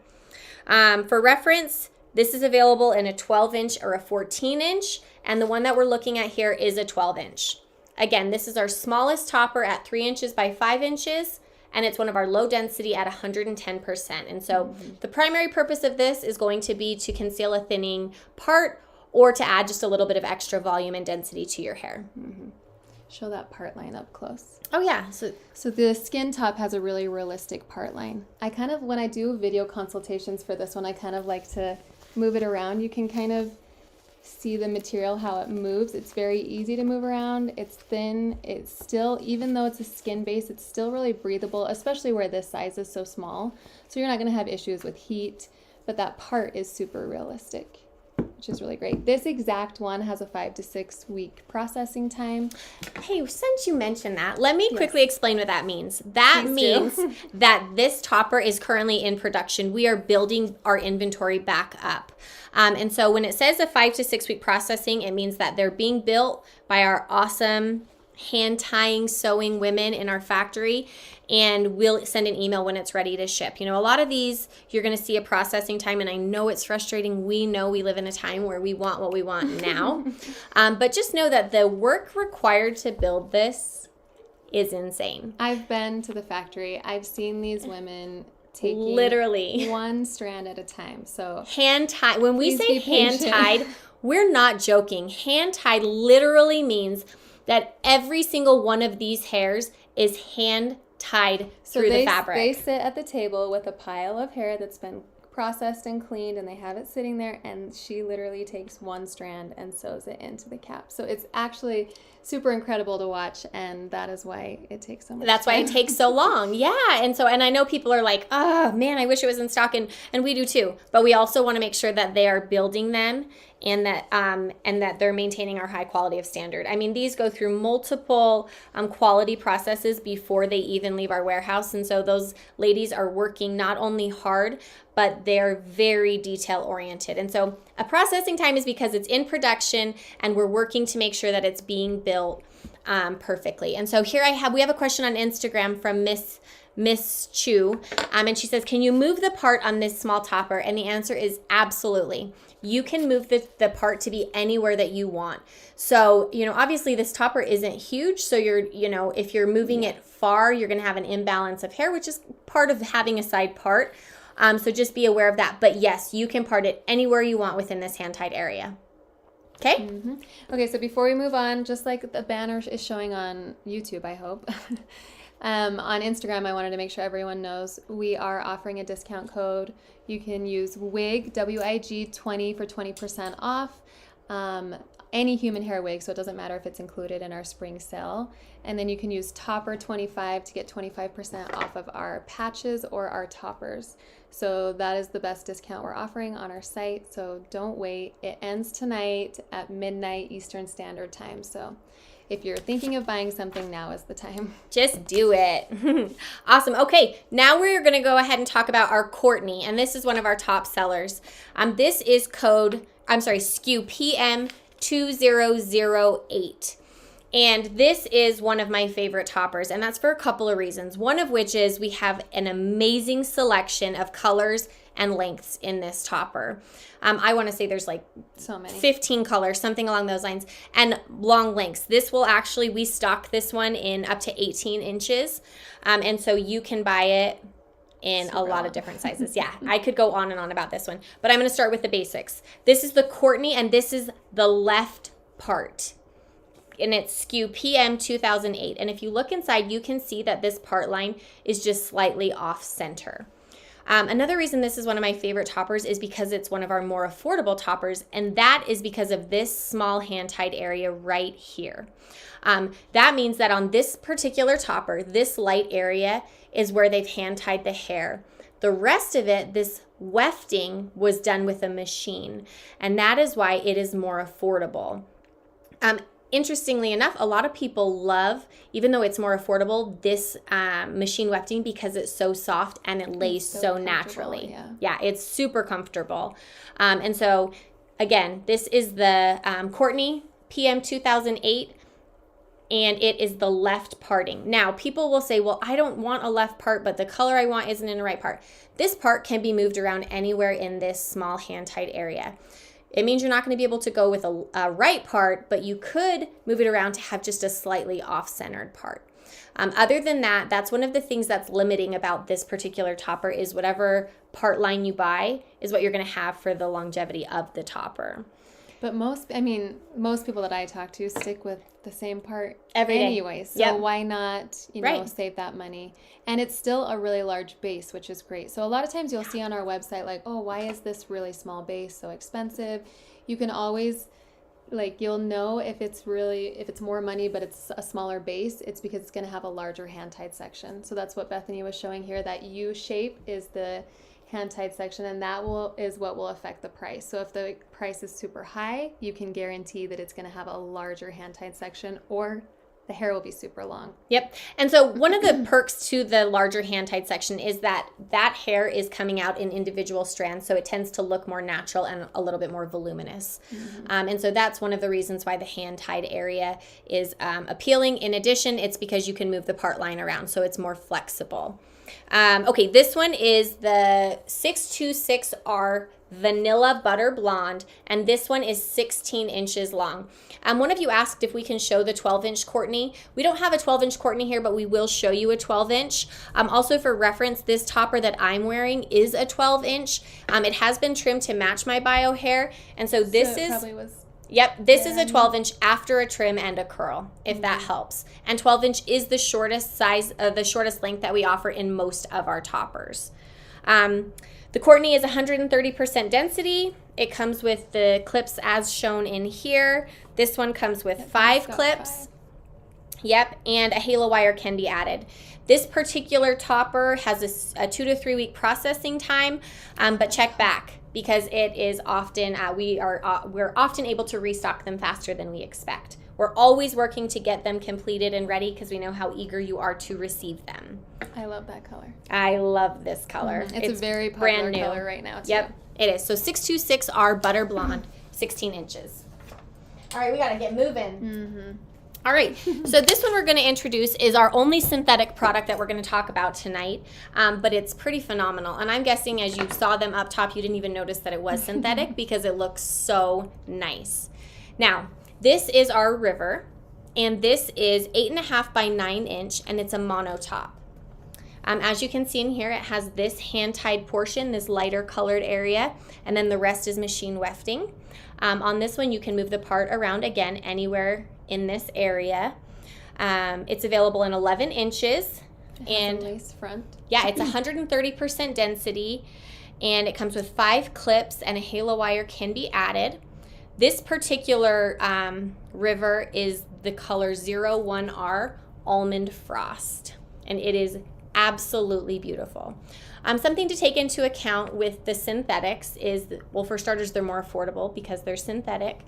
For reference, this is available in a 12-inch or a 14-inch, and the one that we're looking at here is a 12-inch. Again, this is our smallest topper at 3 inches by 5 inches. And it's one of our low density at 110%. And so the primary purpose of this is going to be to conceal a thinning part or to add just a little bit of extra volume and density to your hair.
Mm-hmm. Show that part line up close.
Oh, yeah.
So the skin top has a really realistic part line. When I do video consultations for this one, I kind of like to move it around. You can kind of see the material, how it moves. It's very easy to move around. It's thin. It's still, even though it's a skin base, it's still really breathable, especially where this size is so small. So you're not going to have issues with heat, but that part is super realistic, which is really great. This exact one has a 5 to 6 week processing time.
Hey, since you mentioned that, let me quickly explain what that means. That means that this topper is currently in production. We are building our inventory back up. And so when it says a 5 to 6 week processing, it means that they're being built by our awesome hand tying, sewing women in our factory, and we'll send an email when it's ready to ship. You know, a lot of these, you're going to see a processing time, and I know it's frustrating. We know we live in a time where we want what we want now. But just know that the work required to build this is insane.
I've been to the factory. I've seen these women taking
literally
one strand at a time. So
hand tied. When we say hand tied, we're not joking. Hand tied literally means that every single one of these hairs is hand tied through the fabric.
They sit at the table with a pile of hair that's been processed and cleaned, and they have it sitting there, and she literally takes one strand and sews it into the cap. So it's actually super incredible to watch, and that is why it takes so much
That's
time.
why it takes so long. Yeah. And I know people are like, oh man, I wish it was in stock, and we do too. But we also want to make sure that they are building them and that they're maintaining our high quality of standard. I mean, these go through multiple quality processes before they even leave our warehouse. And so those ladies are working not only hard, but they're very detail oriented. And so a processing time is because it's in production and we're working to make sure that it's being built perfectly. And so here we have a question on Instagram from Miss Chu, and she says, can you move the part on this small topper? And the answer is absolutely. You can move the part to be anywhere that you want. So, obviously this topper isn't huge. So if you're moving it far, you're going to have an imbalance of hair, which is part of having a side part. So just be aware of that. But yes, you can part it anywhere you want within this hand-tied area. Okay?
Mm-hmm. Okay, so before we move on, just like the banner is showing on YouTube, I hope, on Instagram, I wanted to make sure everyone knows we are offering a discount code. You can use WIG, WIG 20 for 20% off. Any human hair wig, so it doesn't matter if it's included in our spring sale. And then you can use Topper 25 to get 25% off of our patches or our toppers. So that is the best discount we're offering on our site. So don't wait. It ends tonight at midnight Eastern Standard Time. So if you're thinking of buying something, now is the time.
Just do it. Awesome. Okay, now we're going to go ahead and talk about our Courtney, and this is one of our top sellers. This is SKU PM 2008. And this is one of my favorite toppers, and that's for a couple of reasons. One of which is we have an amazing selection of colors and lengths in this topper. I want to say there's like
so many,
15 colors, something along those lines, and long lengths. This will actually, we stock this one in up to 18 inches. And so you can buy it in a lot of different sizes. Yeah, I could go on and on about this one, but I'm going to start with the basics. This is the Courtney, and this is the left part. And it's SKU PM 2008. And if you look inside, you can see that this part line is just slightly off center. Another reason this is one of my favorite toppers is because it's one of our more affordable toppers, and that is because of this small hand-tied area right here. That means that on this particular topper, this light area is where they've hand-tied the hair. The rest of it, this wefting, was done with a machine, and that is why it is more affordable. Interestingly enough, a lot of people love, even though it's more affordable, this machine wefting because it's so soft and it lays so naturally. Yeah, it's super comfortable. And so, again, this is the Courtney PM 2008, and it is the left parting. Now, people will say, well, I don't want a left part, but the color I want isn't in the right part. This part can be moved around anywhere in this small hand-tied area. It means you're not going to be able to go with a right part, but you could move it around to have just a slightly off-centered part. Other than that, that's one of the things that's limiting about this particular topper is whatever part line you buy is what you're going to have for the longevity of the topper.
But most people that I talk to stick with the same part
every day
anyway. So why not, save that money? And it's still a really large base, which is great. So a lot of times you'll see on our website, like, oh, why is this really small base so expensive? You can always, you'll know if it's more money, but it's a smaller base, it's because it's going to have a larger hand-tied section. So that's what Bethany was showing here. That U shape is the hand-tied section, and that is what will affect the price. So if the price is super high, you can guarantee that it's going to have a larger hand-tied section, or the hair will be super long. Yep.
And so one of the perks to the larger hand-tied section is that hair is coming out in individual strands, so it tends to look more natural and a little bit more voluminous. Mm-hmm. And so that's one of the reasons why the hand-tied area is appealing. In addition, it's because you can move the part line around, so it's more flexible. Okay, this one is the 626R Vanilla Butter Blonde, and this one is 16 inches long. One of you asked if we can show the 12-inch Courtney. We don't have a 12-inch Courtney here, but we will show you a 12-inch. Also for reference, this topper that I'm wearing is a 12-inch. It has been trimmed to match my bio hair, and so this
probably was
Yep, this is a 12-inch after a trim and a curl, if that helps. And 12-inch is the shortest size, the shortest length that we offer in most of our toppers. The Courtney is 130% density. It comes with the clips as shown in here. This one comes with 5 clips. Yep, and a halo wire can be added. This particular topper has a 2 to 3 week processing time, but check back because it is often we're often able to restock them faster than we expect. We're always working to get them completed and ready because we know how eager you are to receive them.
I love that color.
I love this color.
It's a very popular color right now too.
Yep, it is. So 626R Butter Blonde, 16 inches. All right, we got to get moving. All right, so this one we're going to introduce is our only synthetic product that we're going to talk about tonight, but it's pretty phenomenal. And I'm guessing as you saw them up top, you didn't even notice that it was synthetic because it looks so nice. Now, this is our River, and this is 8.5 by 9 inch, and it's a mono top. As you can see in here, it has this hand-tied portion, this lighter colored area, and then the rest is machine wefting. On this one, you can move the part around, again, anywhere in this area. It's available in 11 inches.
And lace front.
Yeah, it's 130% density, and it comes with 5 clips, and a halo wire can be added. This particular River is the color 01R Almond Frost, and it is absolutely beautiful. Something to take into account with the synthetics is, well, for starters, they're more affordable because they're synthetic.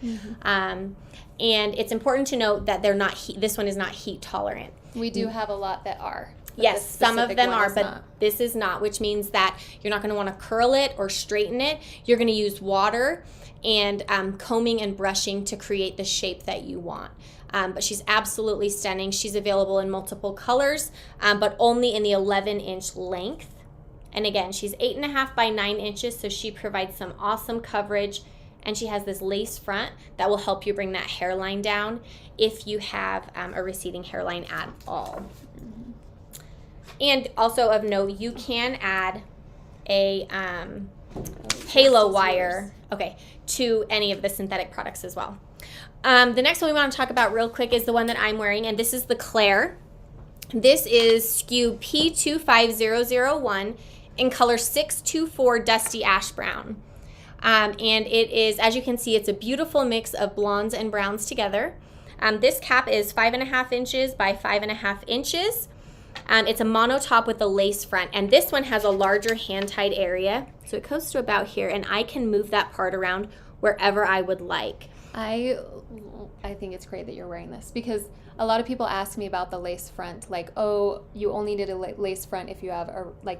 And it's important to note that they're not this one is not heat tolerant.
We do have a lot that are.
Yes, some of them are, but this is not, which means that you're not going to want to curl it or straighten it. You're going to use water and combing and brushing to create the shape that you want. But she's absolutely stunning. She's available in multiple colors, but only in the 11-inch length. And again, she's 8.5 by 9 inches, so she provides some awesome coverage. And she has this lace front that will help you bring that hairline down if you have a receding hairline at all. And also of note, you can add a halo wire, to any of the synthetic products as well. The next one we want to talk about real quick is the one that I'm wearing, and this is the Claire. This is SKU P25001 in color 624 Dusty Ash Brown. And it is, as you can see, it's a beautiful mix of blondes and browns together. This cap is 5.5 inches by 5.5 inches. It's a mono top with a lace front, and this one has a larger hand-tied area. So it goes to about here, and I can move that part around wherever I would like.
I think it's great that you're wearing this because a lot of people ask me about the lace front, like, oh, you only need a lace front if you have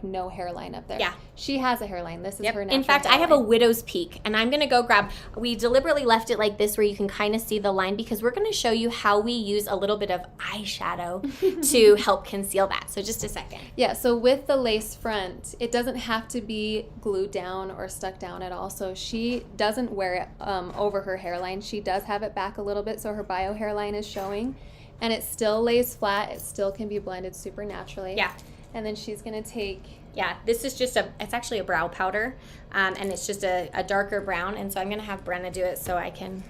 no hairline up there.
Yeah.
She has a hairline. This is her natural
In fact,
hairline.
I have a widow's peak, and I'm going to go grab, we deliberately left it like this where you can kind of see the line because we're going to show you how we use a little bit of eyeshadow to help conceal that. So just a second.
Yeah, so with the lace front, it doesn't have to be glued down or stuck down at all. So she doesn't wear it over her hairline. She does have it back a little bit so her bio hairline is showing. And it still lays flat. It still can be blended super naturally.
Yeah.
And then she's going to take...
Yeah, this is just it's actually a brow powder, and it's just a darker brown. And so I'm going to have Brenna do it so I can...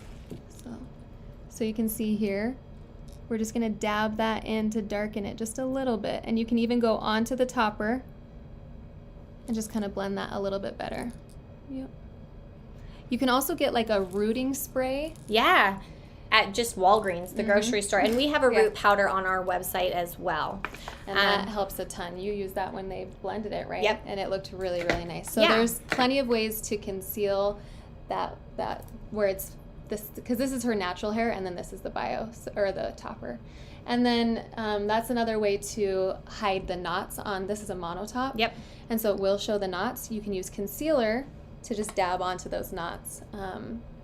So you can see here, we're just going to dab that in to darken it just a little bit. And you can even go onto the topper and just kind of blend that a little bit better. Yep. You can also get like a rooting spray.
Yeah. At just Walgreens, the grocery store. And we have a root powder on our website as well.
And that helps a ton. You used that when they blended it, right?
Yep.
And it looked really, really nice. So there's plenty of ways to conceal that where it's this, because this is her natural hair and then this is the bio, or the topper. And then that's another way to hide the knots on, this is a mono top.
Yep.
And so it will show the knots. You can use concealer to just dab onto those knots.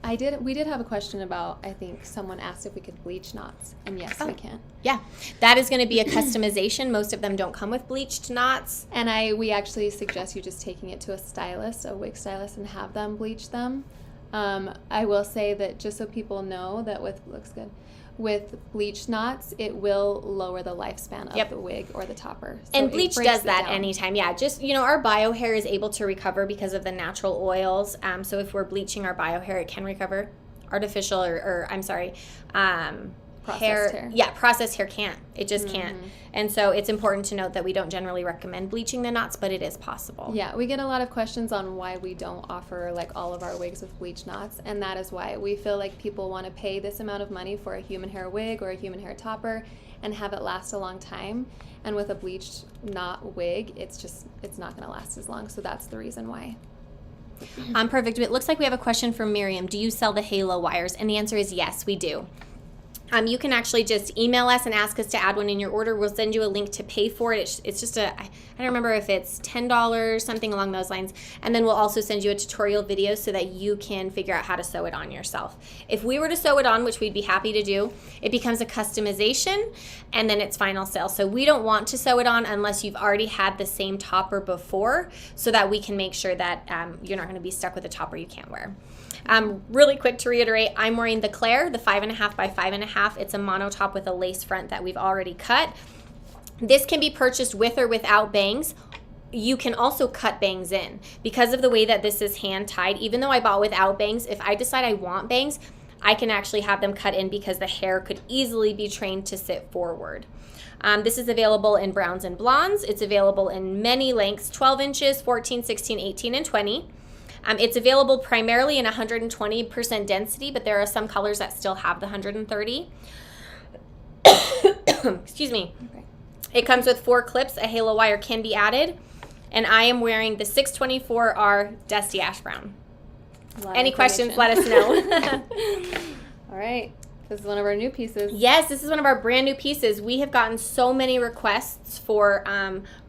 We did have a question about, I think someone asked if we could bleach knots, and yes, we can.
Yeah, that is going to be a customization. Most of them don't come with bleached knots.
And we actually suggest you just taking it to a stylist, a wig stylist, and have them bleach them. I will say that just so people know that with bleach knots, it will lower the lifespan of the wig or the topper. So
and bleach does that anytime. Yeah, just, our bio hair is able to recover because of the natural oils. So if we're bleaching our bio hair, it can recover. artificial or I'm sorry,
Processed hair.
Yeah, processed hair can't. It just can't. And so it's important to note that we don't generally recommend bleaching the knots, but it is possible.
Yeah, we get a lot of questions on why we don't offer like all of our wigs with bleach knots, and that is why we feel like people want to pay this amount of money for a human hair wig or a human hair topper and have it last a long time. And with a bleached knot wig, it's not going to last as long. So that's the reason why.
Perfect. It looks like we have a question from Miriam. Do you sell the halo wires? And the answer is yes, we do. You can actually just email us and ask us to add one in your order. We'll send you a link to pay for it. It's just I don't remember if it's $10, something along those lines. And then we'll also send you a tutorial video so that you can figure out how to sew it on yourself. If we were to sew it on, which we'd be happy to do, it becomes a customization and then it's final sale. So we don't want to sew it on unless you've already had the same topper before, so that we can make sure that you're not going to be stuck with a topper you can't wear. Really quick to reiterate, I'm wearing the Claire, the 5.5 by 5.5. It's a mono top with a lace front that we've already cut. This can be purchased with or without bangs. You can also cut bangs in. Because of the way that this is hand tied, even though I bought without bangs, if I decide I want bangs, I can actually have them cut in because the hair could easily be trained to sit forward. This is available in browns and blondes. It's available in many lengths, 12 inches, 14, 16, 18, and 20. It's available primarily in 120% density, but there are some colors that still have the 130. Excuse me. Okay. It comes with 4 clips. A halo wire can be added. And I am wearing the 624R Dusty Ash Brown. Any questions, let us know.
All right. This is one of our new pieces.
Yes, this is one of our brand new pieces. We have gotten so many requests for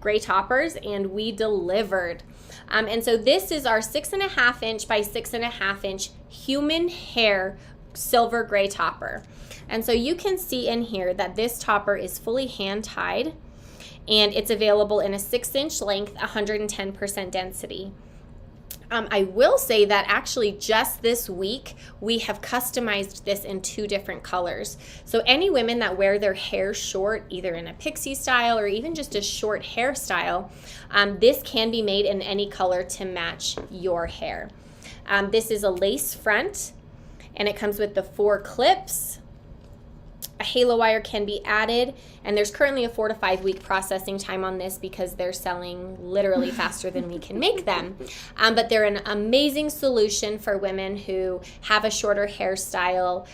gray toppers, and we delivered. And so this is our 6.5 inch by 6.5 inch human hair silver gray topper. And so you can see in here that this topper is fully hand tied, and it's available in a 6-inch length, 110% density. I will say that actually just this week we have customized this in 2 different colors. So any women that wear their hair short, either in a pixie style or even just a short hairstyle, this can be made in any color to match your hair. This is a lace front, and it comes with the 4 clips. A halo wire can be added, and there's currently a 4 to 5 week processing time on this because they're selling literally faster than we can make them. But they're an amazing solution for women who have a shorter hairstyle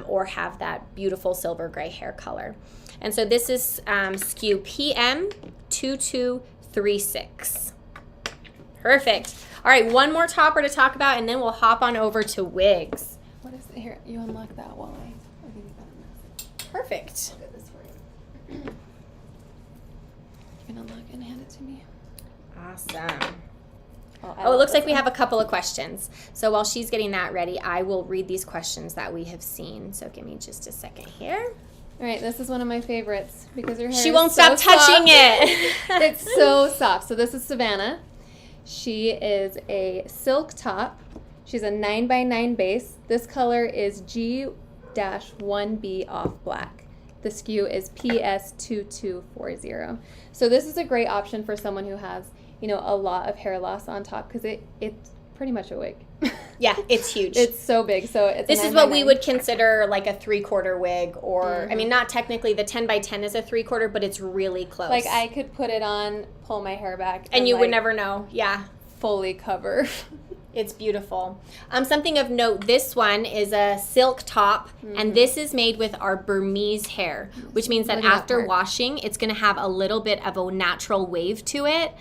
or have that beautiful silver gray hair color. And so this is SKU PM2236. Perfect. All right, one more topper to talk about, and then we'll hop on over to wigs.
What is it? Here, you unlock that while I think you got it.
Perfect.
I'll get this for you. You can unlock it and hand it to me.
Awesome. Oh, it looks like we have a couple of questions. So while she's getting that ready, I will read these questions that we have seen. So give me just a second here.
All right, this is one of my favorites because her hair
She won't stop touching it.
It's so soft. So this is Savannah. She is a silk top. She's a 9x9 base. This color is G-1B off black. The SKU is PS2240. So this is a great option for someone who has, you know, a lot of hair loss on top because it's pretty much a wig.
Yeah, it's huge.
It's so big. So it's
this is what we would consider like a 3/4 wig, or I mean, not technically. The 10x10 is a 3/4, but it's really close.
Like I could put it on, pull my hair back,
and you would never know. Yeah,
fully cover.
It's beautiful. Something of note, this one is a silk top, and this is made with our Burmese hair, which means that after washing, it's going to have a little bit of a natural wave to it,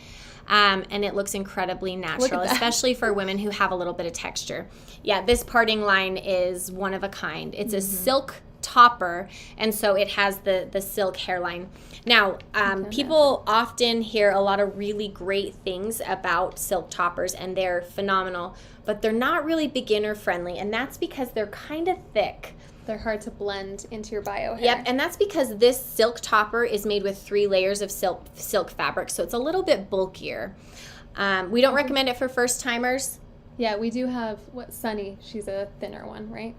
and it looks incredibly natural, especially for women who have a little bit of texture. Yeah, this parting line is one of a kind. It's a silk topper, and so it has the silk hairline. Now, people often hear a lot of really great things about silk toppers, and they're phenomenal, but they're not really beginner friendly, and that's because they're kind of thick.
They're hard to blend into your bio hair.
Yep, and that's because this silk topper is made with 3 layers of silk fabric, so it's a little bit bulkier. We don't recommend it for first timers.
Yeah, we do have Sunny. She's a thinner one, right?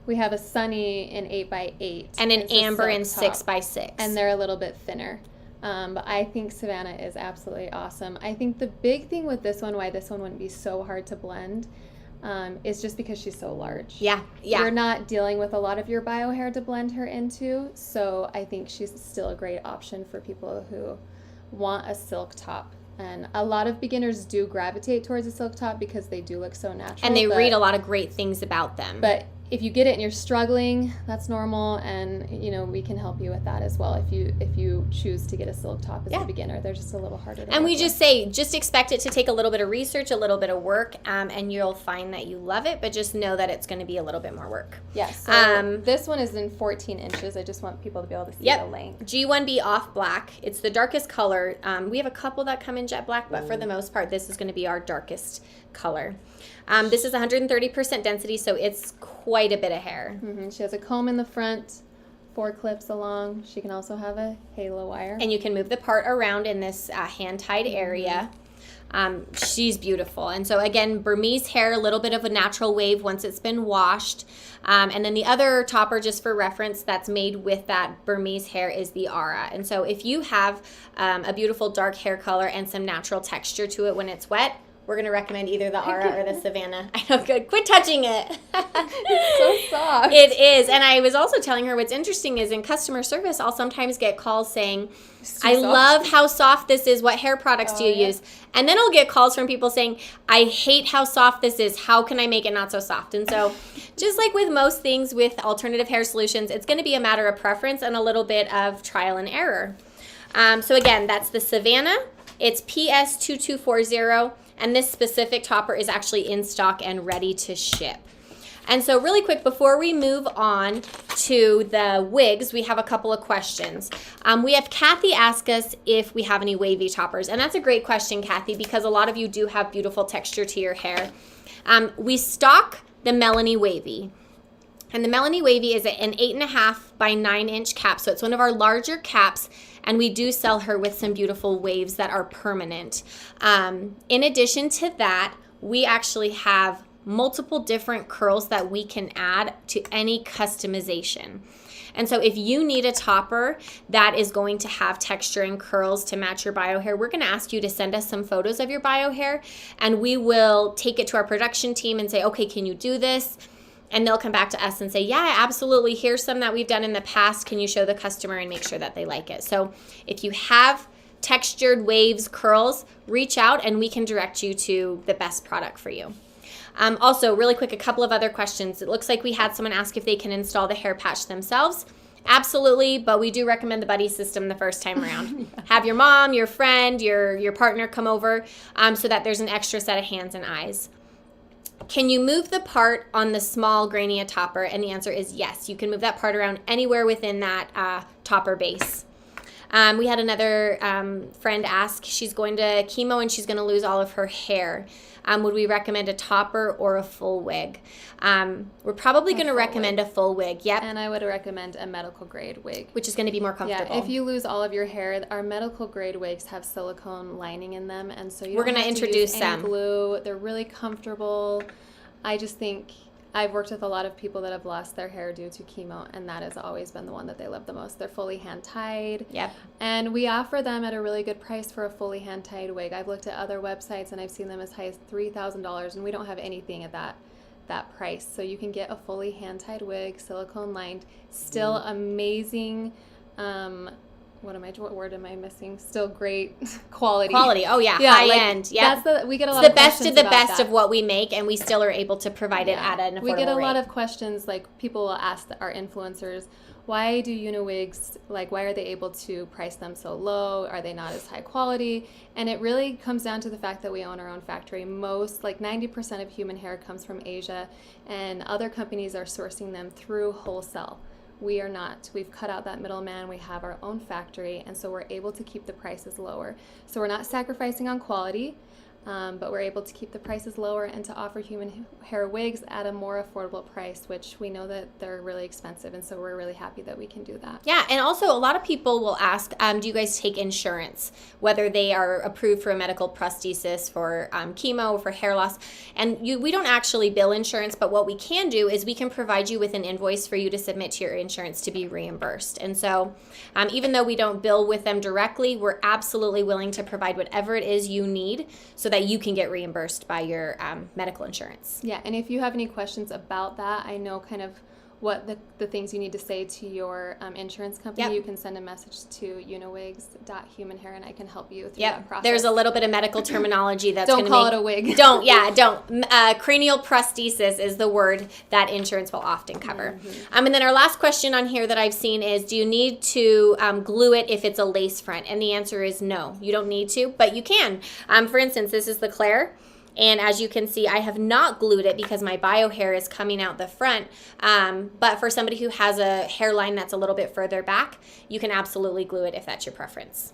We have a Sunny in 8x8.
And an Amber in 6x6.
And they're a little bit thinner. But I think Savannah is absolutely awesome. I think the big thing with this one, why this one wouldn't be so hard to blend, is just because she's so large.
Yeah.
You're not dealing with a lot of your bio hair to blend her into, so I think she's still a great option for people who want a silk top. And a lot of beginners do gravitate towards a silk top because they do look so natural.
And they read a lot of great things about them.
But if you get it and you're struggling, that's normal, and we can help you with that as well. If you choose to get a silk top as a beginner, they're just a little harder to.
And we just say, just expect it to take a little bit of research, a little bit of work, and you'll find that you love it. But just know that it's going to be a little bit more work.
Yes. Yeah, so this one is in 14 inches. I just want people to be able to see the length.
G1B off black. It's the darkest color. We have a couple that come in jet black, but for the most part, this is going to be our darkest color. This is 130% density, so it's quite a bit of hair.
Mm-hmm. She has a comb in the front, 4 clips along. She can also have a halo wire.
And you can move the part around in this hand-tied area. She's beautiful. And so, again, Burmese hair, a little bit of a natural wave once it's been washed. And then the other topper, just for reference, that's made with that Burmese hair is the Aura. And so if you have a beautiful dark hair color and some natural texture to it when it's wet, we're going to recommend either the Aura or the Savannah. I know, good. Quit touching it.
It's so soft.
It is. And I was also telling her what's interesting is in customer service, I'll sometimes get calls saying, I love how soft this is. What hair products do you use? And then I'll get calls from people saying, I hate how soft this is. How can I make it not so soft? And so just like with most things with alternative hair solutions, it's going to be a matter of preference and a little bit of trial and error. So again, that's the Savannah. It's PS2240. And this specific topper is actually in stock and ready to ship. And so really quick, before we move on to the wigs, we have a couple of questions. We have Kathy ask us if we have any wavy toppers. And that's a great question, Kathy, because a lot of you do have beautiful texture to your hair. We stock the Melanie Wavy. And the Melanie Wavy is an 8.5 by 9 inch cap. So it's one of our larger caps. And we do sell her with some beautiful waves that are permanent. In addition to that, we actually have multiple different curls that we can add to any customization. And so if you need a topper that is going to have texture and curls to match your bio hair, we're going to ask you to send us some photos of your bio hair, and we will take it to our production team and say, okay, can you do this? And they'll come back to us and say, yeah, absolutely. Here's some that we've done in the past. Can you show the customer and make sure that they like it? So if you have textured waves, curls, reach out and we can direct you to the best product for you. Also, really quick, a couple of other questions. It looks like we had someone ask if they can install the hair patch themselves. Absolutely, but we do recommend the buddy system the first time around. Have your mom, your friend, your partner come over so that there's an extra set of hands and eyes. Can you move the part on the small Grania topper? And the answer is yes. You can move that part around anywhere within that topper base. We had another friend ask, she's going to chemo and she's going to lose all of her hair. Would we recommend a topper or a full wig? We're probably going to recommend a full wig. Yep.
And I would recommend a medical grade wig.
Which is going to be more comfortable.
Yeah, if you lose all of your hair, our medical grade wigs have silicone lining in them. And so
we're going to introduce
them. Glue. They're really comfortable. I just think I've worked with a lot of people that have lost their hair due to chemo, and that has always been the one that they love the most. They're fully hand-tied.
Yep.
And we offer them at a really good price for a fully hand-tied wig. I've looked at other websites, and I've seen them as high as $3,000, and we don't have anything at that price. So you can get a fully hand-tied wig, silicone-lined, still amazing, what word am I missing? Still great quality.
Quality. Oh yeah, high end. Yeah.
We get a lot of questions
about that. It's the best of what we make, and we still are able to provide it at an affordable rate.
We get a lot of questions, like people will ask our influencers, why do UniWigs, why are they able to price them so low? Are they not as high quality? And it really comes down to the fact that we own our own factory. 90% of human hair comes from Asia, and other companies are sourcing them through wholesale. We are not. We've cut out that middleman. We have our own factory, and so we're able to keep the prices lower. So we're not sacrificing on quality, but we're able to keep the prices lower and to offer human hair wigs at a more affordable price, which we know that they're really expensive, and so we're really happy that we can do that.
Yeah, and also a lot of people will ask, do you guys take insurance, whether they are approved for a medical prosthesis, for chemo, for hair loss? And we don't actually bill insurance, but what we can do is we can provide you with an invoice for you to submit to your insurance to be reimbursed. And so even though we don't bill with them directly, we're absolutely willing to provide whatever it is you need so so that you can get reimbursed by your medical insurance.
Yeah, and if you have any questions about that, I know kind of what the things you need to say to your insurance company.
Yep.
You can send a message to uniwigs.humanhair, and I can help you through
Yep.
that process.
There's a little bit of medical terminology that's
Don't call it a wig.
Don't. Cranial prosthesis is the word that insurance will often cover. And then our last question on here that I've seen is, do you need to glue it if it's a lace front? And the answer is no, you don't need to, but you can. For instance, this is the Claire. And as you can see, I have not glued it because my bio hair is coming out the front. But for somebody who has a hairline that's a little bit further back, you can absolutely glue it if that's your preference.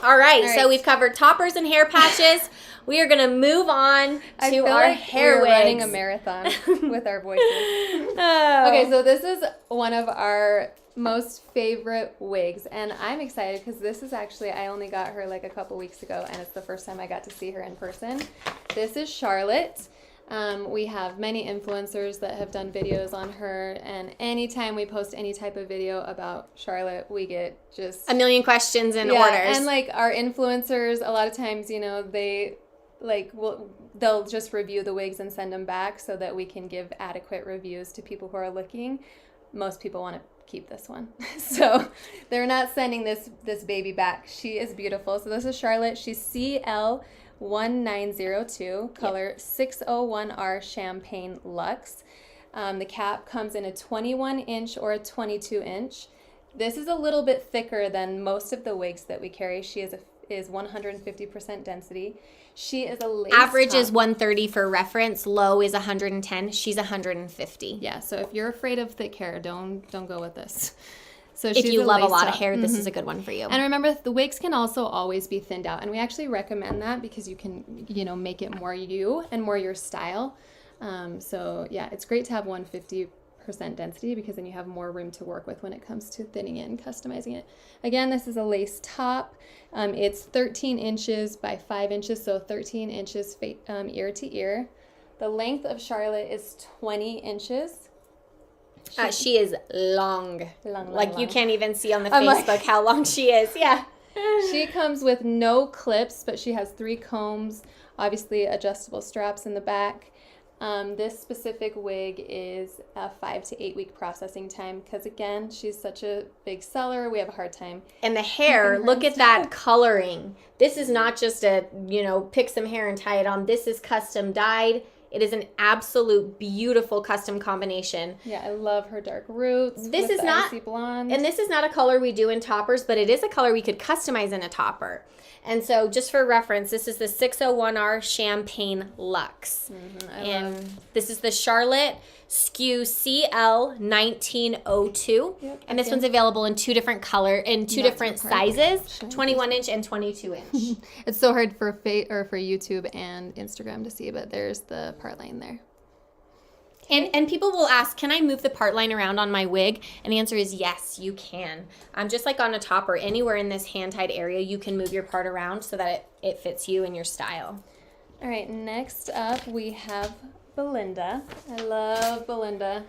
All right, so we've covered toppers and hair patches. We are going to move on to our hair wigs.
We're running a marathon with our voices.
Oh.
Okay, so this is one of our most favorite wigs, and I'm excited because this is actually, I only got her like a couple weeks ago, and it's the first time I got to see her in person. This is Charlotte. We have many influencers that have done videos on her, and anytime we post any type of video about Charlotte, we get just
a million questions and
yeah,
orders.
and like our influencers, a lot of times, you know, they'll just review the wigs and send them back so that we can give adequate reviews to people who are looking. Most people want to keep this one, so they're not sending this baby back. She is beautiful. So this is Charlotte. She's CL1902, color 601R Champagne Luxe. The cap comes in a 21-inch or a 22-inch. This is a little bit thicker than most of the wigs that we carry. She is 150% density. She is a lace
average
top.
is 130 for reference. Low is 110. She's 150.
Yeah, so if you're afraid of thick hair, don't go with this. So
if you love a lot of
top.
hair, this is a good one for you.
And remember, the wigs can also always be thinned out, and we actually recommend that because you can, make it more you and more your style. So yeah, it's great to have 150% density because then you have more room to work with when it comes to thinning it and customizing it. Again, this is a lace top. It's 13 inches by 5 inches, so 13 inches ear to ear. The length of Charlotte is 20 inches.
She is long.
Long.
You can't even see on the Facebook how long she is. Yeah.
She comes with no clips, but she has 3 combs, obviously adjustable straps in the back. This specific wig is a 5 to 8 week processing time because, again, she's such a big seller. We have a hard time.
And the hair, look at that coloring. This is not just a, pick some hair and tie it on. This is custom dyed. It is an absolute beautiful custom combination.
Yeah, I love her dark roots.
This is not
icy blonde.
And this is not a color we do in toppers, but it is a color we could customize in a topper. And so just for reference, this is the 601R Champagne Luxe. This is the Charlotte SKU CL1902.
Yep,
and this one's available in 2 different different sizes, 21 inch and 22 inch.
It's so hard for for YouTube and Instagram to see, but there's the part line there.
And people will ask, can I move the part line around on my wig? And the answer is yes, you can. Just like on a topper, anywhere in this hand-tied area, you can move your part around so that it fits you and your style.
All right, next up we have Belinda. I love Belinda.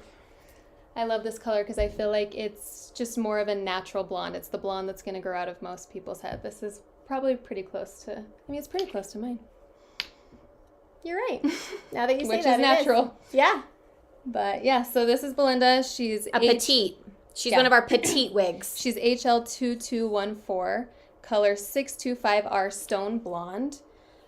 I love this color because I feel like it's just more of a natural blonde. It's the blonde that's going to grow out of most people's head. This is probably pretty close to, it's pretty close to mine.
You're right. Now that you say
Which
that,
is natural.
Yeah.
But yeah, so this is Belinda. She's
petite. She's one of our petite wigs.
She's HL2214, color 625R Stone Blonde.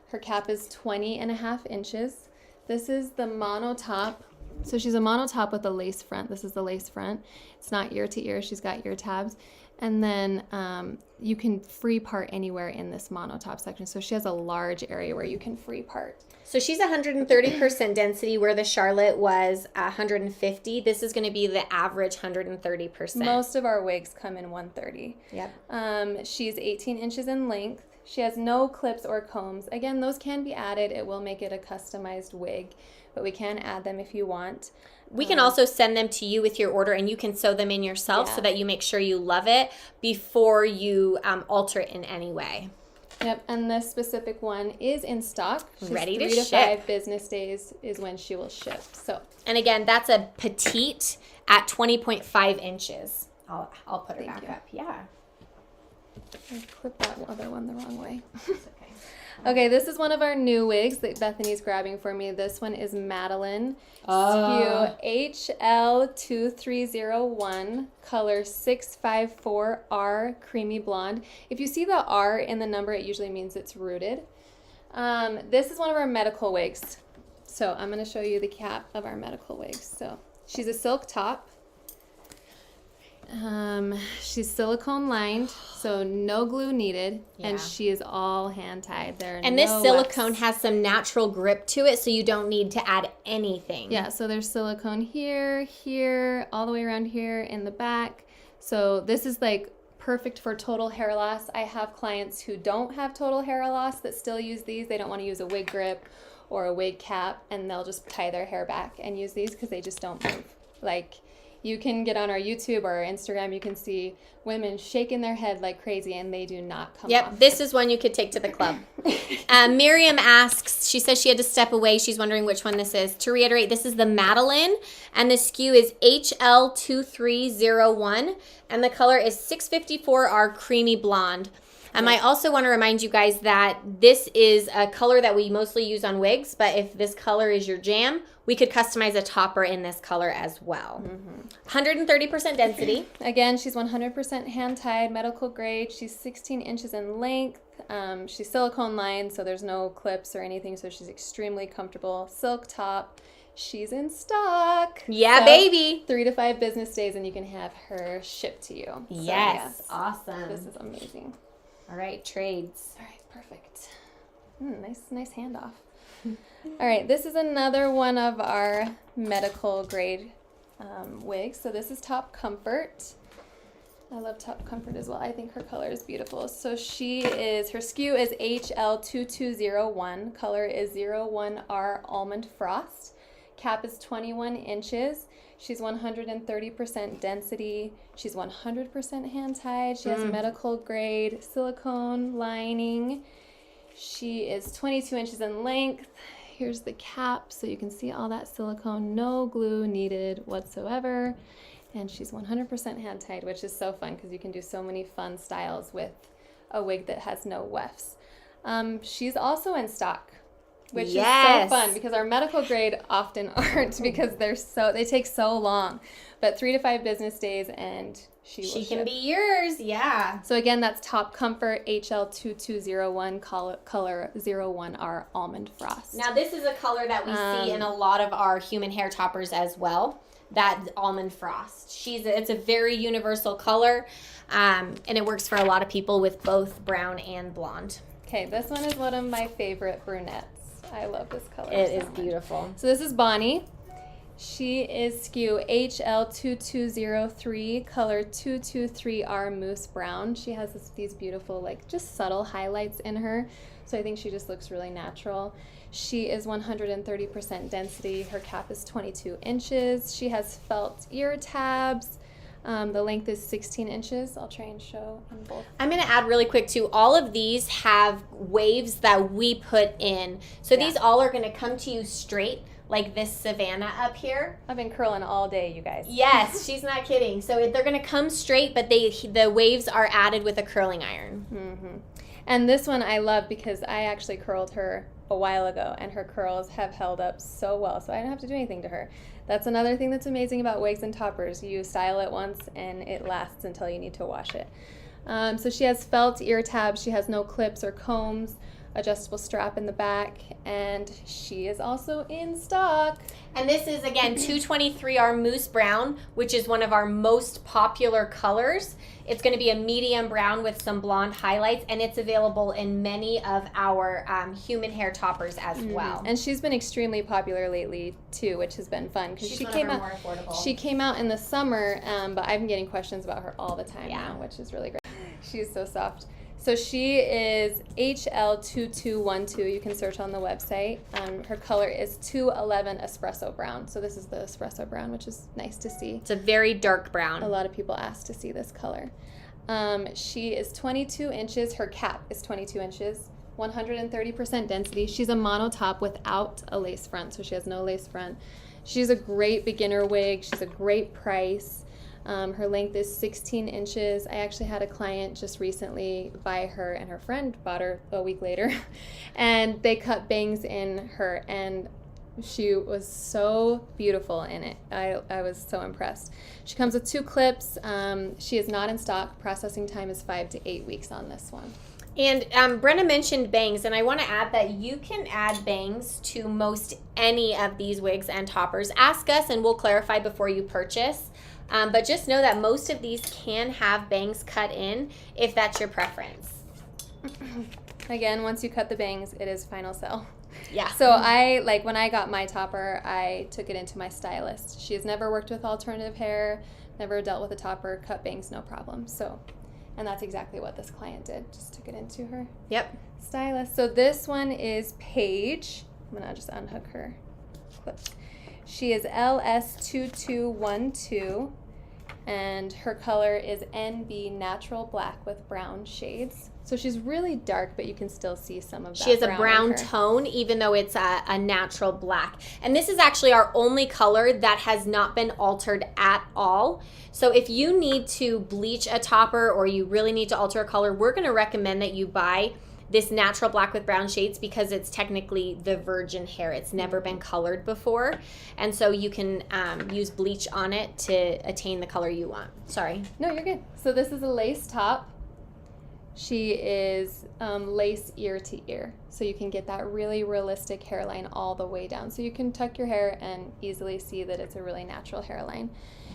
Her cap is 20.5 inches. This is the mono top. So she's a mono top with a lace front. This is the lace front. It's not ear to ear. She's got ear tabs. And then you can free part anywhere in this mono top section. So she has a large area where you can free part.
So she's 130% density where the Charlotte was 150. This is going to be the average 130%.
Most of our wigs come in 130.
Yep.
She's 18 inches in length. She has no clips or combs. Again, those can be added. It will make it a customized wig, but we can add them if you want.
We can also send them to you with your order, and you can sew them in yourself so that you make sure you love it before you alter it in any way.
Yep, and this specific one is in stock.
Ready to
3 to
ship.
5 business days is when she will ship. So,
and again, that's a petite at 20.5 inches. I'll put it back up. Yeah.
I clipped that other one the wrong way.
It's okay.
Okay, this is one of our new wigs that Bethany's grabbing for me. This one is Madeline.
Oh.
SKU HL2301, color 654R creamy blonde. If you see the R in the number, it usually means it's rooted. This is one of our medical wigs. So I'm going to show you the cap of our medical wigs. So she's a silk top. She's silicone lined, so no glue needed, and she is all hand tied.
And this silicone has some natural grip to it, so you don't need to add anything.
Yeah, so there's silicone here, all the way around here in the back. So this is like perfect for total hair loss. I have clients who don't have total hair loss that still use these. They don't want to use a wig grip or a wig cap, and they'll just tie their hair back and use these because they just don't move. Like, you can get on our YouTube or our Instagram, you can see women shaking their head like crazy, and they do not come off.
Yep, this is one you could take to the club. Miriam asks, she says she had to step away. She's wondering which one this is. To reiterate, this is the Madeline, and the SKU is HL2301, and the color is 654R creamy blonde. I also want to remind you guys that this is a color that we mostly use on wigs, but if this color is your jam, we could customize a topper in this color as well. 130% density.
Again, she's 100% hand-tied, medical grade. She's 16 inches in length. She's silicone lined, so there's no clips or anything, so she's extremely comfortable. Silk top. She's in stock.
Yeah,
so,
baby.
3 to 5 business days, and you can have her shipped to you. So,
yes, awesome.
This is amazing.
All right, trades.
All right, perfect. Nice handoff. All right, this is another one of our medical grade wigs. So this is Top Comfort. I love Top Comfort as well. I think her color is beautiful. So her SKU is HL2201. Color is 01R Almond Frost. Cap is 21 inches. She's 130% density. She's 100% hand-tied. She has medical grade silicone lining. She is 22 inches in length. Here's the cap, so you can see all that silicone. No glue needed whatsoever. And she's 100% hand-tied, which is so fun because you can do so many fun styles with a wig that has no wefts. She's also in stock, which is so fun because our medical grade often aren't because they take so long. But 3 to 5 business days and she
can be yours. Yeah.
So again, that's Top Comfort HL2201, color 01R Almond Frost.
Now this is a color that we see in a lot of our human hair toppers as well. That Almond Frost. It's a very universal color, and it works for a lot of people with both brown and blonde.
Okay, this one is one of my favorite brunettes. I love this color.
It is beautiful.
So this is Bonnie. She is SKU HL2203, color 223R Moose Brown. She has these beautiful, like, just subtle highlights in her. So I think she just looks really natural. She is 130% density. Her cap is 22 inches. She has felt ear tabs. The length is 16 inches. I'll try and show on both.
I'm going to add really quick too, all of these have waves that we put in. So these all are going to come to you straight, like this Savannah up here.
I've been curling all day, you guys.
Yes, she's not kidding. So they're going to come straight, but the waves are added with a curling iron.
Mm-hmm. And this one I love because I actually curled her a while ago, and her curls have held up so well, so I don't have to do anything to her. That's another thing that's amazing about wigs and toppers. You style it once, and it lasts until you need to wash it. So she has felt ear tabs. She has no clips or combs, adjustable strap in the back, and she is also in stock.
And this is, again, 223R Moose Brown, which is one of our most popular colors. It's going to be a medium brown with some blonde highlights, and it's available in many of our human hair toppers as well.
And she's been extremely popular lately too, which has been fun because she came out more affordable. She came out in the summer, but I've been getting questions about her all the time now, which is really great. She's so soft. So she is HL2212. You can search on the website. Her color is 211 Espresso Brown. So this is the Espresso Brown, which is nice to see.
It's a very dark brown.
A lot of people ask to see this color. She is 22 inches. Her cap is 22 inches. 130% density. She's a mono top without a lace front, so she has no lace front. She's a great beginner wig. She's a great price. Her length is 16 inches. I actually had a client just recently buy her, and her friend bought her a week later, and they cut bangs in her, and she was so beautiful in it. I was so impressed. She comes with 2 clips. She is not in stock. Processing time is 5 to 8 weeks on this one.
And Brenna mentioned bangs, and I want to add that you can add bangs to most any of these wigs and toppers. Ask us, and we'll clarify before you purchase. But just know that most of these can have bangs cut in if that's your preference.
Again, once you cut the bangs, it is final sell.
Yeah.
So when I got my topper, I took it into my stylist. She has never worked with alternative hair, never dealt with a topper, cut bangs, no problem. So, and that's exactly what this client did. Just took it into her stylist. So this one is Paige. I'm going to just unhook her clips. She is LS2212, and her color is NB Natural Black with brown shades. So she's really dark, but you can still see some of that.
She has a brown tone, even though it's a natural black. And this is actually our only color that has not been altered at all. So if you need to bleach a topper or you really need to alter a color, we're going to recommend that you buy this natural black with brown shades because it's technically the virgin hair. It's never been colored before. And so you can use bleach on it to attain the color you want. Sorry.
No, you're good. So this is a lace top. She is lace ear to ear. So you can get that really realistic hairline all the way down. So you can tuck your hair and easily see that it's a really natural hairline.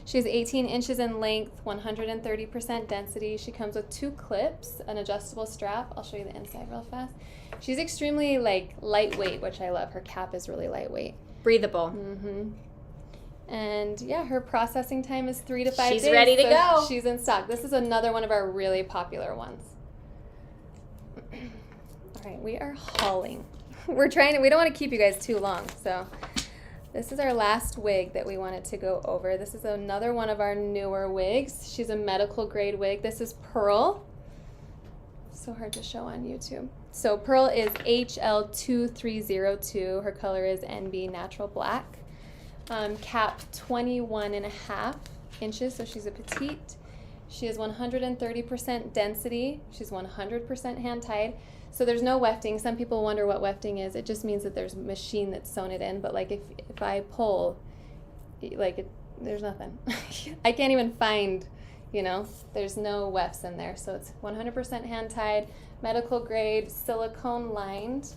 She has 18 inches in length, 130% density. She comes with 2 clips, an adjustable strap. I'll show you the inside real fast. She's extremely lightweight, which I love. Her cap is really lightweight.
Breathable.
Mm-hmm. And yeah, her processing time is 3 to 5 days.
She's ready to go.
She's in stock. This is another one of our really popular ones. All right, we are hauling. We don't want to keep you guys too long, so this is our last wig that we wanted to go over. This is another one of our newer wigs. She's a medical grade wig. This is Pearl. So hard to show on YouTube. So Pearl is HL2302. Her color is NB Natural Black. Cap 21.5 inches, so she's a petite. She has 130% density. She's 100% hand tied. So there's no wefting. Some people wonder what wefting is. It just means that there's a machine that's sewn it in. But if I pull, there's nothing. I can't even find, there's no wefts in there. So it's 100% hand tied, medical grade, silicone lined.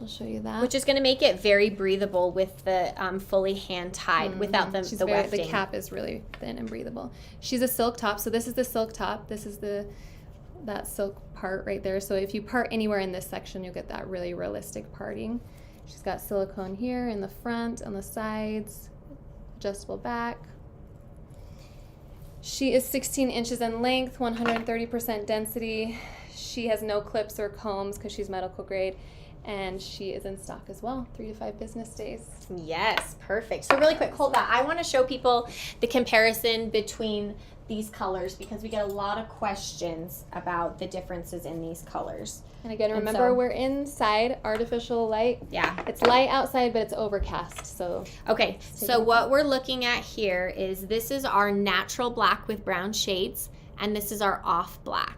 I'll show you that.
Which is going to make it very breathable with the fully hand tied without the wefting.
The cap is really thin and breathable. She's a silk top. So this is the silk top. This is that silk part right there. So if you part anywhere in this section, you'll get that really realistic parting. She's got silicone here in the front, on the sides, adjustable back. She is 16 inches in length, 130% density. She has no clips or combs because she's medical grade. And she is in stock as well, 3 to 5 business days.
Yes, perfect. So really quick, hold that. I want to show people the comparison between these colors because we get a lot of questions about the differences in these colors.
And again, remember we're inside, artificial light.
Yeah.
It's light outside, but it's overcast. So
okay, so what we're looking at here is this is our natural black with brown shades, and this is our off black.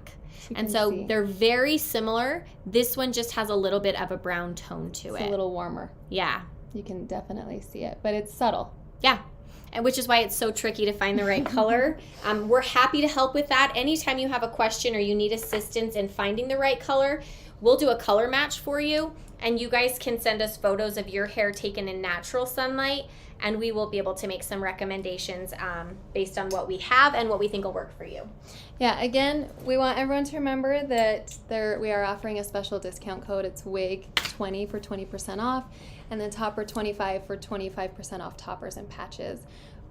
And so they're very similar. This one just has a little bit of a brown tone to it.
It's a little warmer.
Yeah.
You can definitely see it, but it's subtle.
Yeah. And which is why it's so tricky to find the right color. We're happy to help with that. Anytime you have a question or you need assistance in finding the right color, we'll do a color match for you. And you guys can send us photos of your hair taken in natural sunlight, and we will be able to make some recommendations based on what we have and what we think will work for you.
Yeah, again, we want everyone to remember that we are offering a special discount code. It's WIG20 for 20% off, and then Topper25 for 25% off toppers and patches.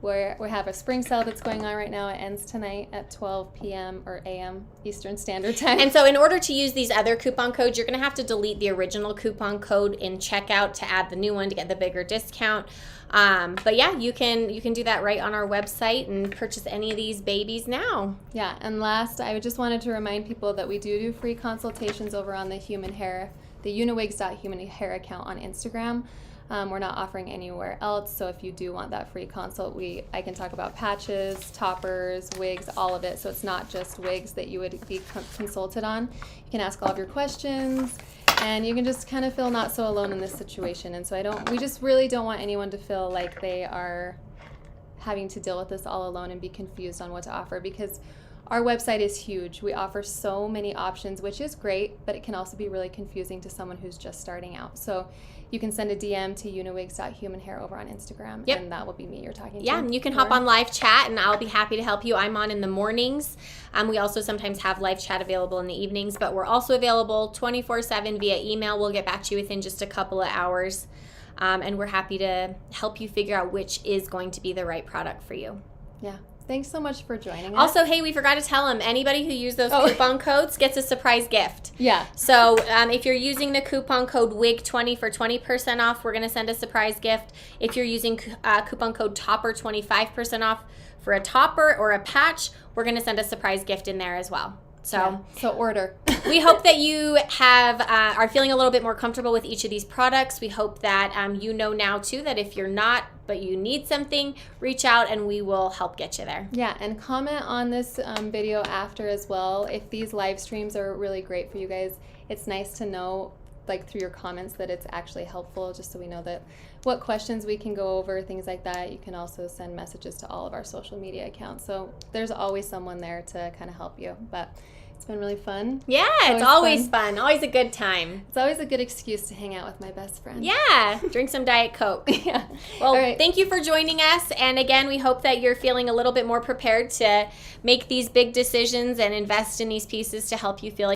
We have a spring sale that's going on right now. It ends tonight at 12 p.m. or a.m. Eastern Standard Time.
And so in order to use these other coupon codes, you're going to have to delete the original coupon code in checkout to add the new one to get the bigger discount. But yeah, you can do that right on our website and purchase any of these babies now.
Yeah, and last, I just wanted to remind people that we do free consultations over on the UniWigs.humanhair account on Instagram. We're not offering anywhere else. So if you do want that free consult, I can talk about patches, toppers, wigs, all of it. So it's not just wigs that you would be consulted on. You can ask all of your questions, and you can just kind of feel not so alone in this situation. And so we just really don't want anyone to feel like they are having to deal with this all alone and be confused on what to offer, because our website is huge. We offer so many options, which is great, but it can also be really confusing to someone who's just starting out. So you can send a DM to uniwigs.humanhair over on Instagram,
Yep.
and that will be me you're talking to.
Yeah, and you can hop on live chat, and I'll be happy to help you. I'm on in the mornings. We also sometimes have live chat available in the evenings, but we're also available 24/7 via email. We'll get back to you within just a couple of hours, and we're happy to help you figure out which is going to be the right product for you.
Yeah. Thanks so much for joining us.
Also, hey, we forgot to tell them, anybody who used those coupon codes gets a surprise gift.
Yeah.
So if you're using the coupon code WIG20 for 20% off, we're going to send a surprise gift. If you're using coupon code TOPPER 25% off for a topper or a patch, we're going to send a surprise gift in there as well. So
order.
We hope that you are feeling a little bit more comfortable with each of these products. We hope that you know now too that if you're not, but you need something, reach out and we will help get you there.
Yeah, and comment on this video after as well. If these live streams are really great for you guys, it's nice to know, like through your comments, that it's actually helpful, just so we know that what questions we can go over, things like that. You can also send messages to all of our social media accounts. So there's always someone there to kind of help you. But it's been really fun.
Yeah, it's always fun. Always a good time.
It's always a good excuse to hang out with my best friend.
Yeah, drink some Diet Coke.
Yeah.
Well, thank you for joining us. And again, we hope that you're feeling a little bit more prepared to make these big decisions and invest in these pieces to help you feel like